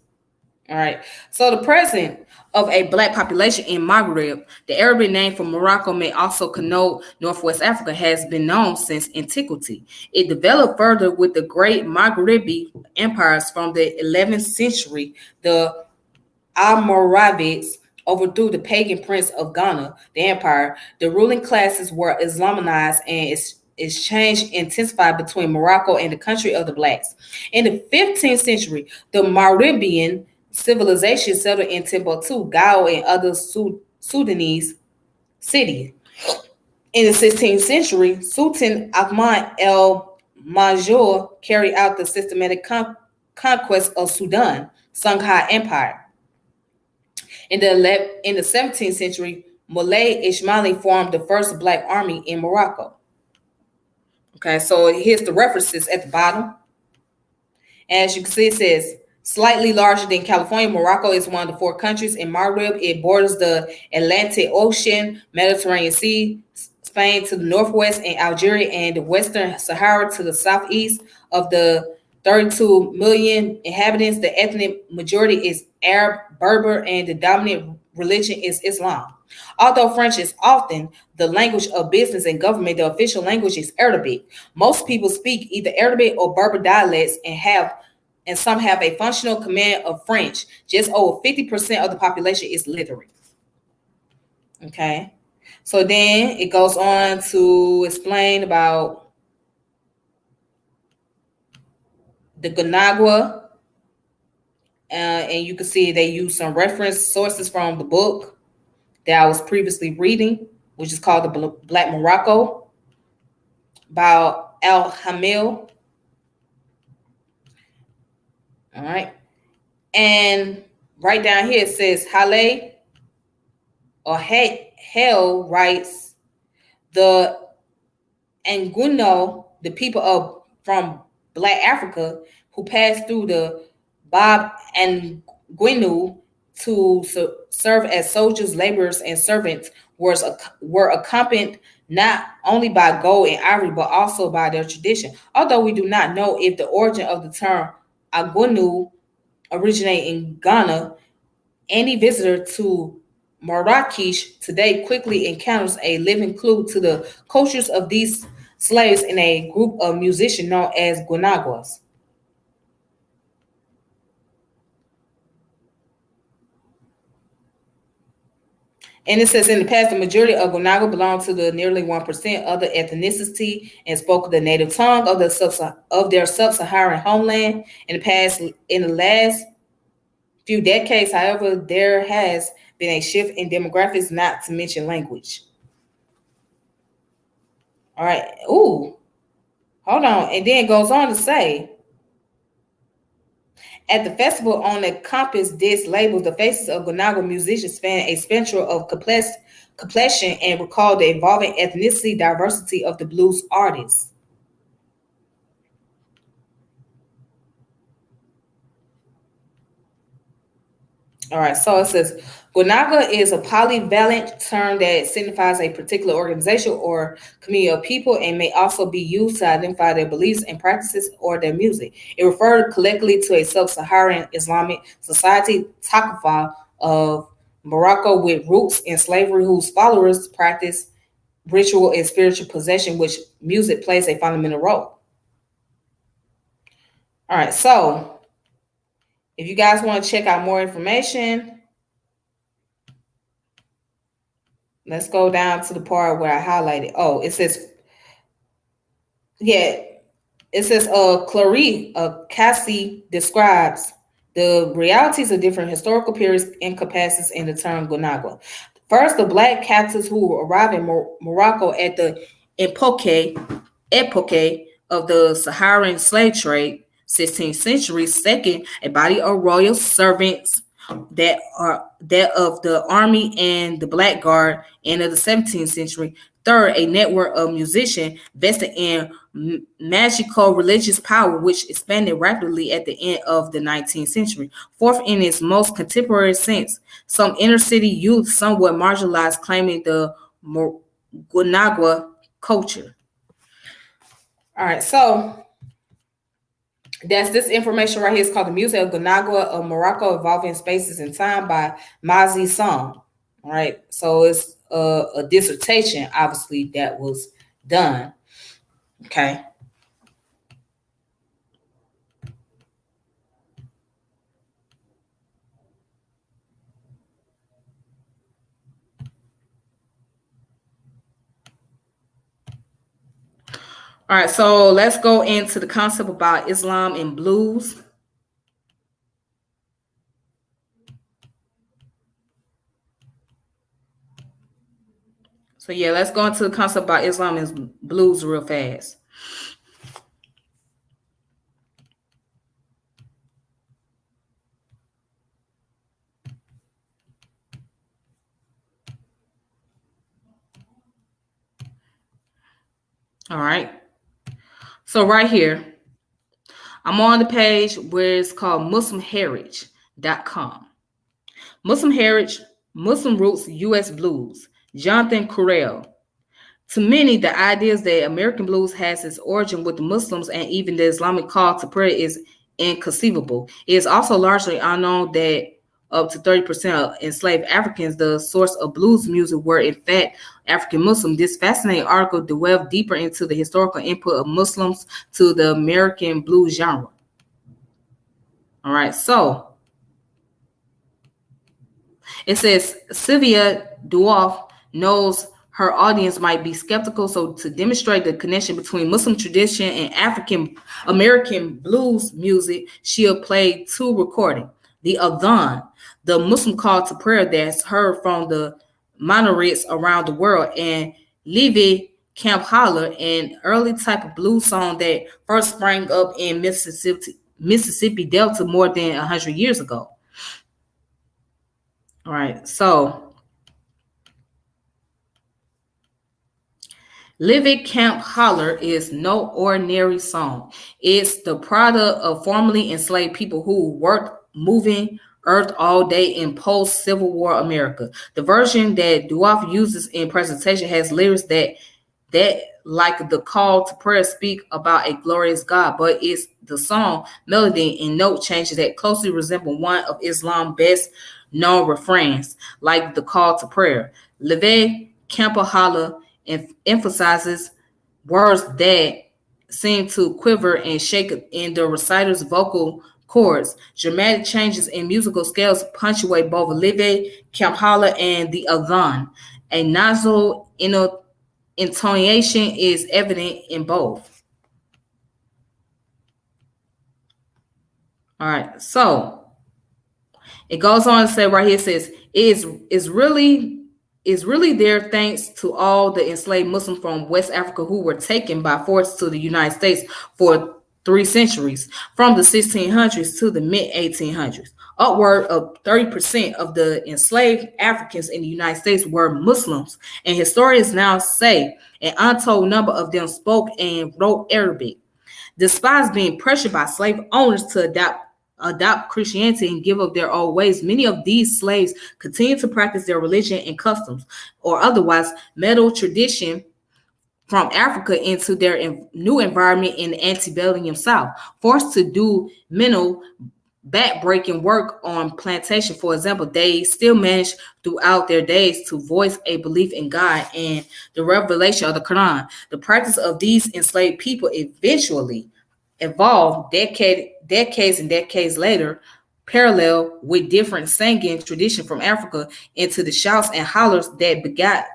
All right, so the presence of a black population in Maghreb, the Arabic name for Morocco may also connote Northwest Africa, has been known since antiquity. It developed further with the great Maghrebi empires from the 11th century. The Almoravids overthrew the pagan prince of Ghana, the empire. The ruling classes were Islamized and exchange intensified between Morocco and the country of the blacks. In the 15th century, the Maghrebian civilization settled in Timbuktu, Gao, and other Sudanese cities. In the 16th century, Sultan Ahmad el Major carried out the systematic conquest of Sudan, Songhai Empire. In the 17th century, Moulay Ismaili formed the first black army in Morocco. Okay, so here's the references at the bottom. As you can see, it says slightly larger than California. Morocco is one of the 4 countries in Maghreb. It borders the Atlantic Ocean, Mediterranean Sea, Spain to the northwest, and Algeria and the Western Sahara to the southeast. Of the 32 million inhabitants, the ethnic majority is Arab, Berber, and the dominant religion is Islam. Although French is often the language of business and government, the official language is Arabic. Most people speak either Arabic or Berber dialects and some have a functional command of French. Just over 50% of the population is literate. Okay. So then it goes on to explain about the Gunagua. And you can see they use some reference sources from the book that I was previously reading, which is called The Black Morocco by Al Hamil. All right. And right down here it says Hale or Hale writes The Nguno, the people of from Black Africa who passed through the Bob and Gwinu to serve as soldiers, laborers, and servants were accompanied not only by gold and ivory, but also by their tradition. Although we do not know if the origin of the term Agunu originated in Ghana, any visitor to Marrakesh today quickly encounters a living clue to the cultures of these slaves in a group of musicians known as Gunaguas. And it says in the past, the majority of Gunaga belonged to the nearly 1% other ethnicity and spoke the native tongue of their sub-Saharan homeland. In the last few decades, however, there has been a shift in demographics, not to mention language. All right. Ooh, hold on. And then it goes on to say, at the festival on the Conquest disc labels, the faces of Gunaga musicians span a spectrum of complexion and recall the evolving ethnicity diversity of the blues artists. All right, so it says Gunaga is a polyvalent term that signifies a particular organization or community of people and may also be used to identify their beliefs and practices or their music. It referred collectively to a sub-Saharan Islamic society, Taqafa of Morocco, with roots in slavery, whose followers practice ritual and spiritual possession, which music plays a fundamental role. All right, so if you guys want to check out more information, let's go down to the part where I highlighted. Oh, it says, yeah, it says, Clary Cassie describes the realities of different historical periods and capacities in the term Gunagua. First, the black captives who arrived in Morocco at the epoche of the Saharan slave trade, 16th century. Second, a body of royal servants that of the army and the black guard end of the 17th century. Third, a network of musicians vested in magical religious power, which expanded rapidly at the end of the 19th century. Fourth, in its most contemporary sense, some inner city youth somewhat marginalized, claiming the Gunagua culture. All right, so that's this information right here. It's called The Music of Gunagua of Morocco, Evolving Spaces and Time by Mazi Song. All right, so it's a dissertation, obviously, that was done. Okay. All right, so let's go into the concept about Islam and blues. So yeah, let's go into the concept about Islam and blues real fast. All right. So right here, I'm on the page where it's called MuslimHeritage.com. Muslim Heritage, Muslim Roots, U.S. Blues, Jonathan Currell. To many, the idea is that American blues has its origin with the Muslims and even the Islamic call to prayer is inconceivable. It is also largely unknown that up to 30% of enslaved Africans, the source of blues music, were in fact African Muslim. This fascinating article delved deeper into the historical input of Muslims to the American blues genre. All right, so it says Sylvia Duoff knows her audience might be skeptical, so to demonstrate the connection between Muslim tradition and African American blues music, she'll play two recordings. The Adhan, the Muslim call to prayer that's heard from the minarets around the world, and Levy Camp Holler, an early type of blues song that first sprang up in Mississippi Delta more than 100 years ago. All right, so Live Camp Holler is no ordinary song. It's the product of formerly enslaved people who worked moving earth all day in post-Civil War America. The version that Duoff uses in presentation has lyrics that like the call to prayer speak about a glorious God, but it's the song melody and note changes that closely resemble one of Islam's best known refrains, like the call to prayer. Leve Kampahala emphasizes words that seem to quiver and shake in the reciter's vocal chords. Dramatic changes in musical scales punctuate both Leve Kampala and the Adhan. A nasal intonation is evident in both. All right, so it goes on to say right here, it says, is really there thanks to all the enslaved Muslims from West Africa who were taken by force to the United States for 3 centuries, from the 1600s to the mid 1800s. Upward of 30% of the enslaved Africans in the United States were Muslims, and historians now say an untold number of them spoke and wrote Arabic. Despite being pressured by slave owners to adopt Christianity and give up their old ways, many of these slaves continued to practice their religion and customs, or otherwise meddle tradition from Africa into their new environment in the antebellum South, forced to do mental backbreaking work on plantation. For example, they still managed throughout their days to voice a belief in God and the revelation of the Quran. The practice of these enslaved people eventually evolved decades and decades later, parallel with different singing tradition from Africa into the shouts and hollers that begot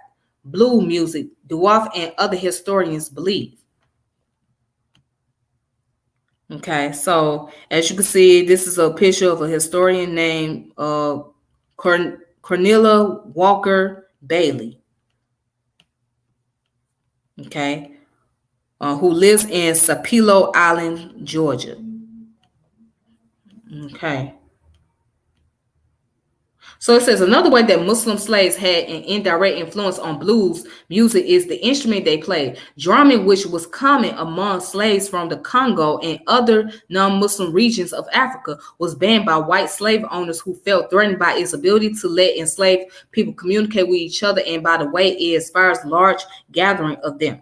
blue music, Duaf and other historians believe. Okay, so as you can see, this is a picture of a historian named Cornelia Walker Bailey. Okay, who lives in Sapelo Island, Georgia. Okay. So it says another way that Muslim slaves had an indirect influence on blues music is the instrument they played. Drumming, which was common among slaves from the Congo and other non-Muslim regions of Africa, was banned by white slave owners who felt threatened by its ability to let enslaved people communicate with each other, and by the way, it inspires large gathering of them.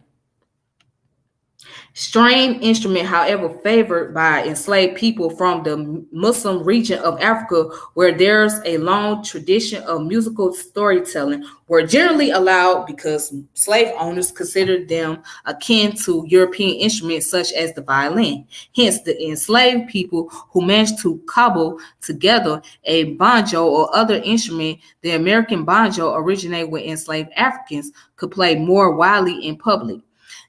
String instrument, however, favored by enslaved people from the Muslim region of Africa, where there's a long tradition of musical storytelling, were generally allowed because slave owners considered them akin to European instruments such as the violin. Hence, the enslaved people who managed to cobble together a banjo or other instrument, the American banjo originated with enslaved Africans, could play more widely in public.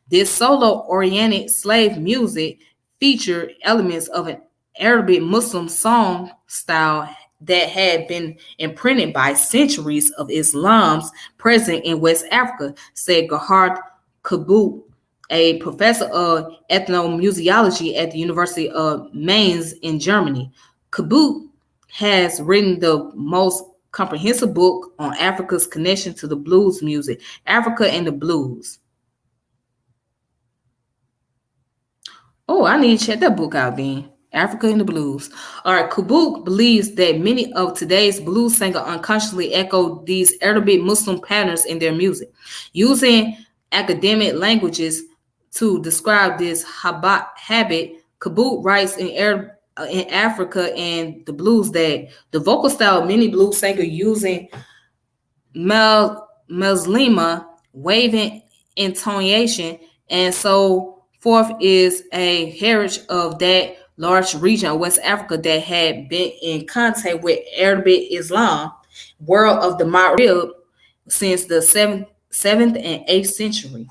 This solo-oriented slave music featured elements of an Arabic Muslim song style that had been imprinted by centuries of Islam's presence in West Africa, said Gerhard Kabut, a professor of ethnomusicology at the University of Mainz in Germany. Kabut has written the most comprehensive book on Africa's connection to the blues music, Africa and the Blues. Oh, I need to check that book out then. Africa and the Blues. All right, Kabuk believes that many of today's blues singers unconsciously echo these Arabic Muslim patterns in their music, using academic languages to describe this habit. Kabuk writes in Africa and the Blues that the vocal style of many blues singers using Muslima waving intonation and so forth is a heritage of that large region of West Africa that had been in contact with Arabic Islam, world of the Maghrib, since the 7th and 8th century.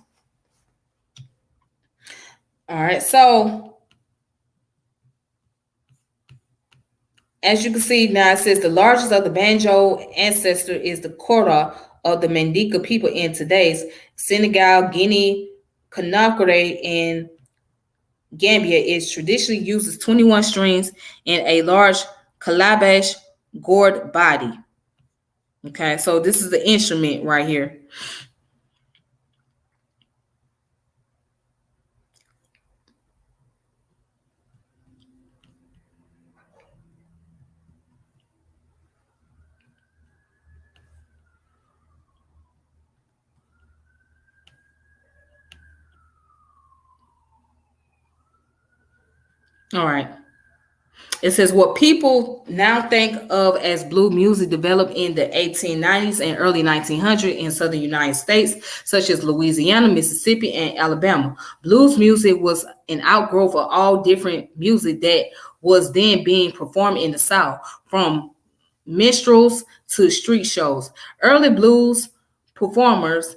All right, so as you can see now, it says the largest of the banjo ancestor is the kora of the Mandinka people in today's Senegal, Guinea, Conakry, and Gambia. It traditionally uses 21 strings and a large calabash gourd body. Okay, so this is the instrument right here. All right. It says what people now think of as blues music developed in the 1890s and early 1900s in southern United States, such as Louisiana, Mississippi, and Alabama. Blues music was an outgrowth of all different music that was then being performed in the South, from minstrels to street shows. Early blues performers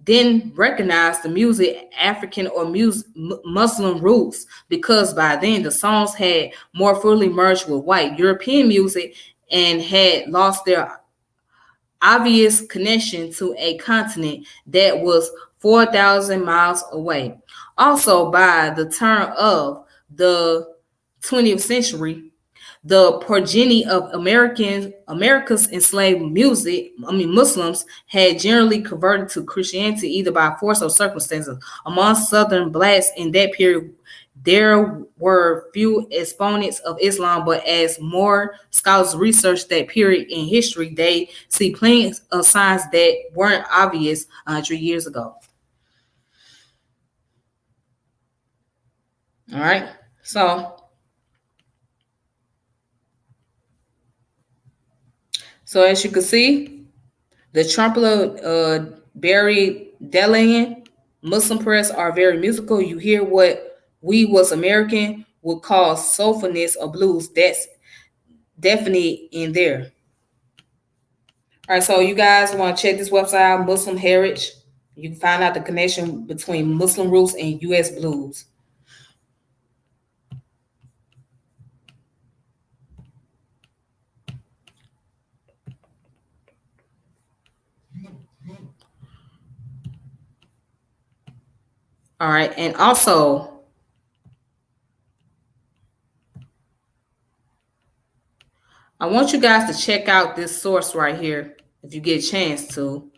then recognized the music African or Muslim roots, because by then the songs had more fully merged with white European music and had lost their obvious connection to a continent that was 4,000 miles away. Also, by the turn of the 20th century, the progeny of America's enslaved Muslims had generally converted to Christianity either by force or circumstances. Among Southern blacks in that period, there were few exponents of Islam, but as more scholars research that period in history, they see plenty of signs that weren't obvious 100 years ago. All right, so as you can see, the trumpeter Barry Delian Muslim press are very musical. You hear what we was American would call soulfulness or blues. That's definitely in there. All right, so you guys want to check this website out, Muslim Heritage. You can find out the connection between Muslim roots and U.S. blues. All right, and also I want you guys to check out this source right here if you get a chance to.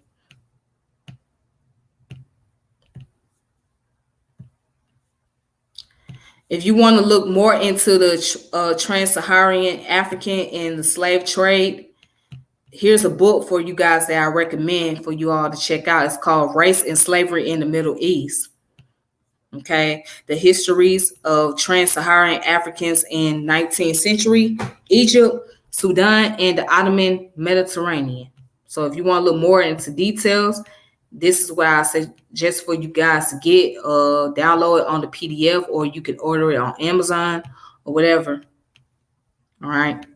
If you want to look more into the Trans-Saharan African and the slave trade, here's a book for you guys that I recommend for you all to check out. It's called Race and Slavery in the Middle East. Okay, the histories of Trans-Saharan Africans in 19th century Egypt, Sudan, and the Ottoman Mediterranean. So if you want to look more into details, this is where I suggest for you guys to get download it on the PDF, or you can order it on Amazon or whatever. All right.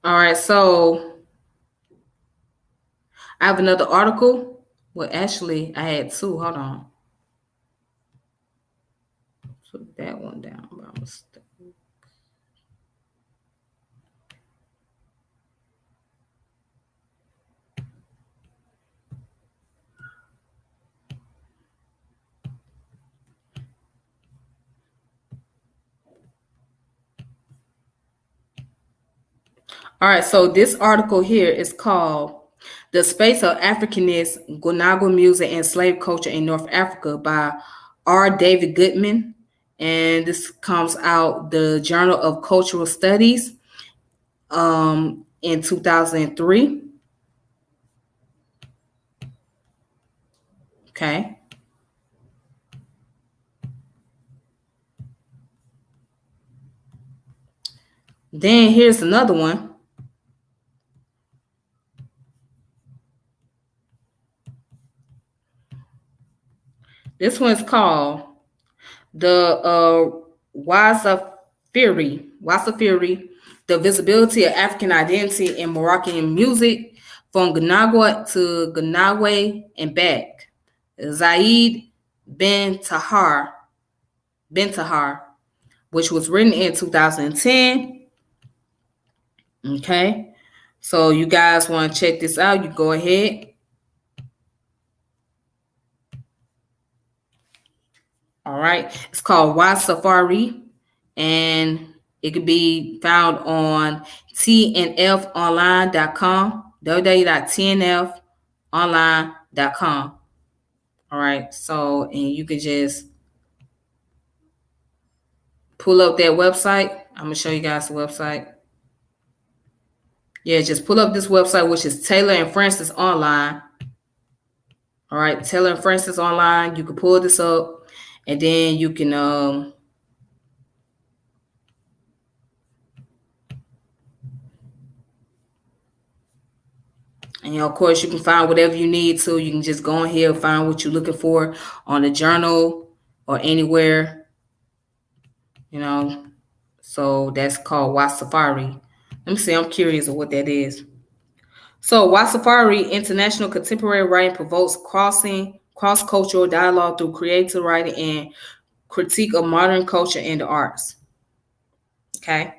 All right, so I have another article. Well, actually, I had two. Hold on. Put that one down by mistake. All right, so this article here is called The Space of Africanist Gunagua Music and Slave Culture in North Africa by R. David Goodman. And this comes out the Journal of Cultural Studies in 2003. Okay. Then here's another one. This one's called the Wasafiri, the visibility of African identity in Moroccan music from Gunagua to Gunaga and back. Zaid bin Tahar, which was written in 2010. Okay, so you guys want to check this out, you go ahead. All right, it's called Why Safari, and it can be found on tnfonline.com, www.tnfonline.com. All right, so and you can just pull up that website. I'm going to show you guys the website. Yeah, just pull up this website, which is Taylor and Francis Online. All right, Taylor and Francis Online. You can pull this up, and then you can and of course you can find whatever you need to. You can just go in here and find what you're looking for on the journal or anywhere, So that's called Wasafari. Let me see. I'm curious of what that is. So Wasafari International Contemporary Writing promotes cross-cultural dialogue through creative writing and critique of modern culture and the arts. Okay.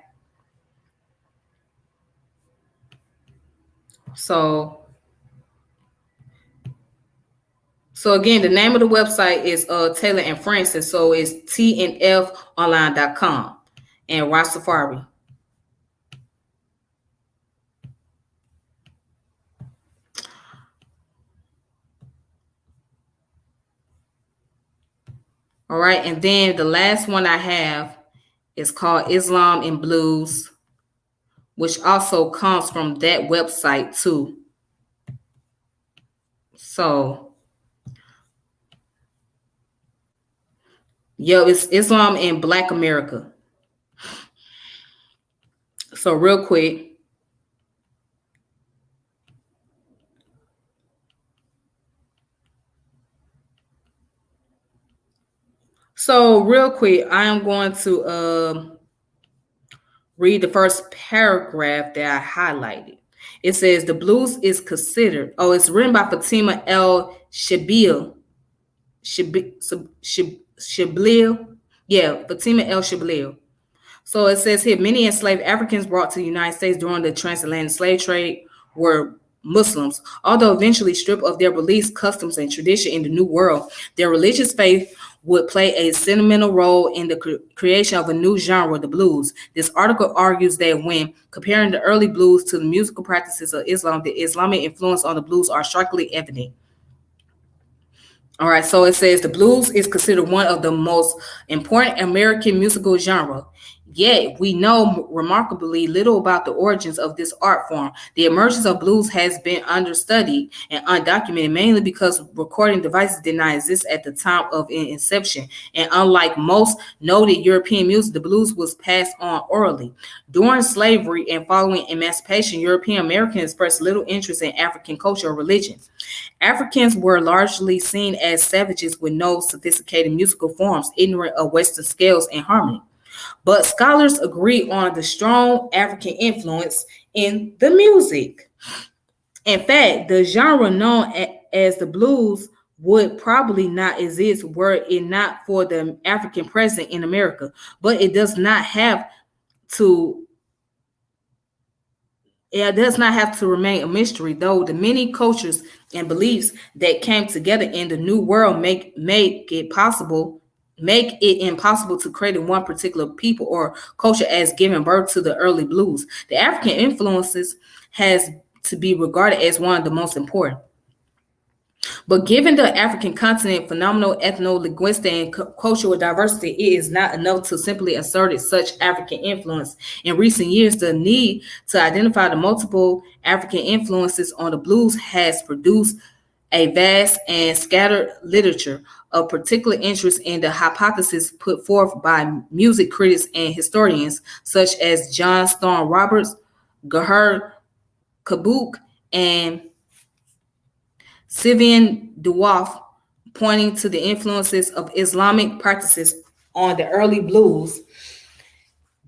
So again, the name of the website is Taylor and Francis. So it's tnfonline.com and Wasafari. All right, and then the last one I have is called Islam and Blues, which also comes from that website too. So, it's Islam and Black America. So real quick. I am going to read the first paragraph that I highlighted. It says the blues is considered. It's written by Fatima El Shabil. Shabil. Yeah, Fatima El Shabil. So it says here, many enslaved Africans brought to the United States during the transatlantic slave trade were Muslims. Although eventually stripped of their beliefs, customs, and tradition in the New World, their religious faith would play a sentimental role in the creation of a new genre, the blues. This article argues that when comparing the early blues to the musical practices of Islam, the Islamic influence on the blues are strikingly evident. All right, so it says the blues is considered one of the most important American musical genre. Yet we know remarkably little about the origins of this art form. The emergence of blues has been understudied and undocumented, mainly because recording devices did not exist at the time of its inception. And unlike most noted European music, the blues was passed on orally. During slavery and following emancipation, European Americans expressed little interest in African culture or religion. Africans were largely seen as savages with no sophisticated musical forms, ignorant of Western scales and harmony. But scholars agree on the strong African influence in the music. In fact, the genre known as the blues would probably not exist were it not for the African presence in America. But it does not have to remain a mystery, though the many cultures and beliefs that came together in the New World make it impossible to create one particular people or culture as giving birth to the early blues. The African influences has to be regarded as one of the most important. But given the African continent, phenomenal ethno-linguistic and cultural diversity, it is not enough to simply assert such African influence. In recent years, the need to identify the multiple African influences on the blues has produced a vast and scattered literature of particular interest in the hypothesis put forth by music critics and historians such as John Stone Roberts, Gahar Kabuk, and Sivian Dewaf, pointing to the influences of Islamic practices on the early blues.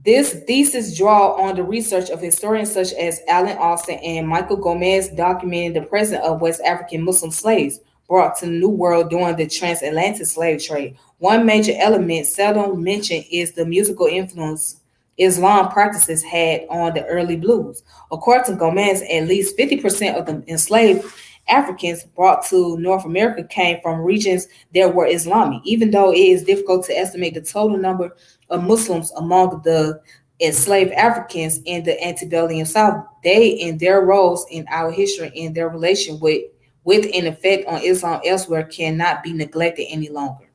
This thesis draws on the research of historians such as Alan Austin and Michael Gomez, documenting the presence of West African Muslim slaves brought to the New World during the transatlantic slave trade. One major element seldom mentioned is the musical influence Islam practices had on the early blues. According to Gomez, at least 50% of the enslaved Africans brought to North America came from regions that were Islamic. Even though it is difficult to estimate the total number of Muslims among the enslaved Africans in the antebellum South, they and their roles in our history and their relation with an effect on Islam elsewhere cannot be neglected any longer.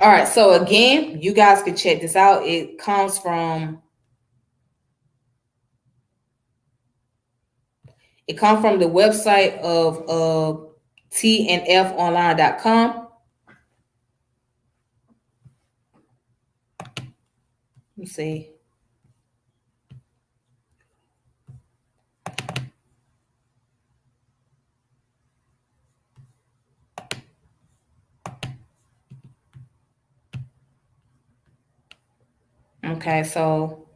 All right, so again, you guys can check this out. It comes from the website of tnfonline.com. Let's see. Okay, so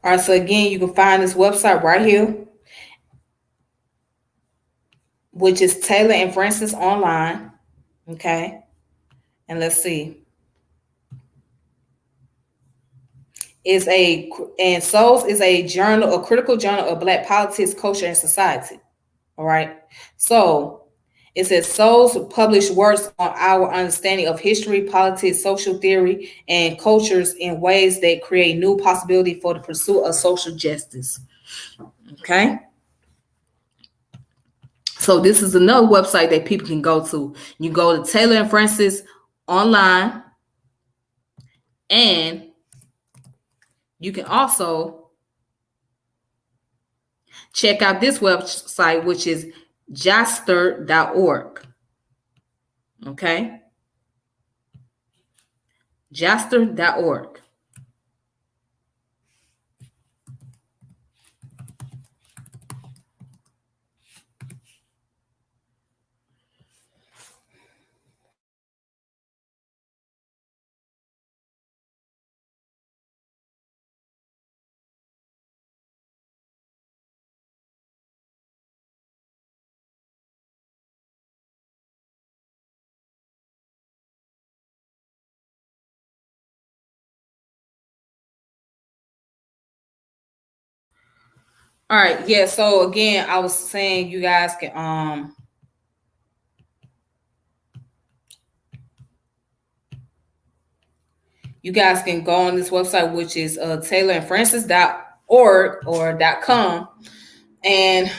all right, so again, you can find this website right here, which is Taylor and Francis Online. Okay, and let's see. Souls is a journal, a critical journal of Black politics, culture, and society. All right, so it says Souls published works on our understanding of history, politics, social theory, and cultures in ways that create new possibility for the pursuit of social justice. Okay. So this is another website that people can go to. You go to Taylor and Francis Online, and you can also check out this website, which is jaster.org. Okay? Jaster.org. All right, yeah. So again, I was saying you guys can go on this website, which is taylorandfrancis.org or .com, and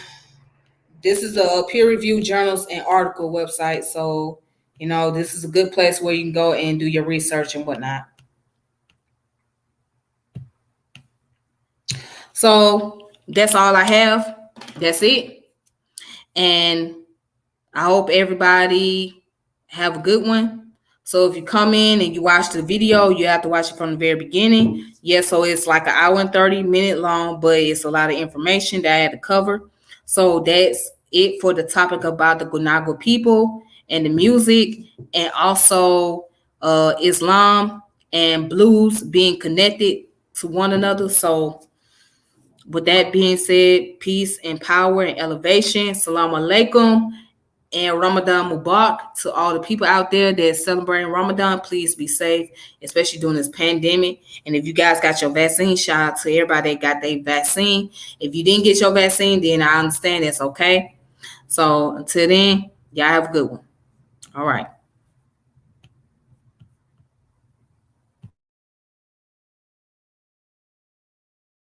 this is a peer-reviewed journals and article website. So this is a good place where you can go and do your research and whatnot. So that's all I have. That's it. And I hope everybody have a good one. So if you come in and you watch the video, you have to watch it from the very beginning. Yeah, so it's like an hour and 30-minute long, but it's a lot of information that I had to cover. So that's it for the topic about the Gnawa people and the music, and also Islam and blues being connected to one another. So with that being said, peace and power and elevation. Salam alaikum and Ramadan Mubarak to all the people out there that's celebrating Ramadan. Please be safe, especially during this pandemic. And if you guys got your vaccine, shout out to everybody that got their vaccine. If you didn't get your vaccine, then I understand that's okay. So until then, y'all have a good one. All right.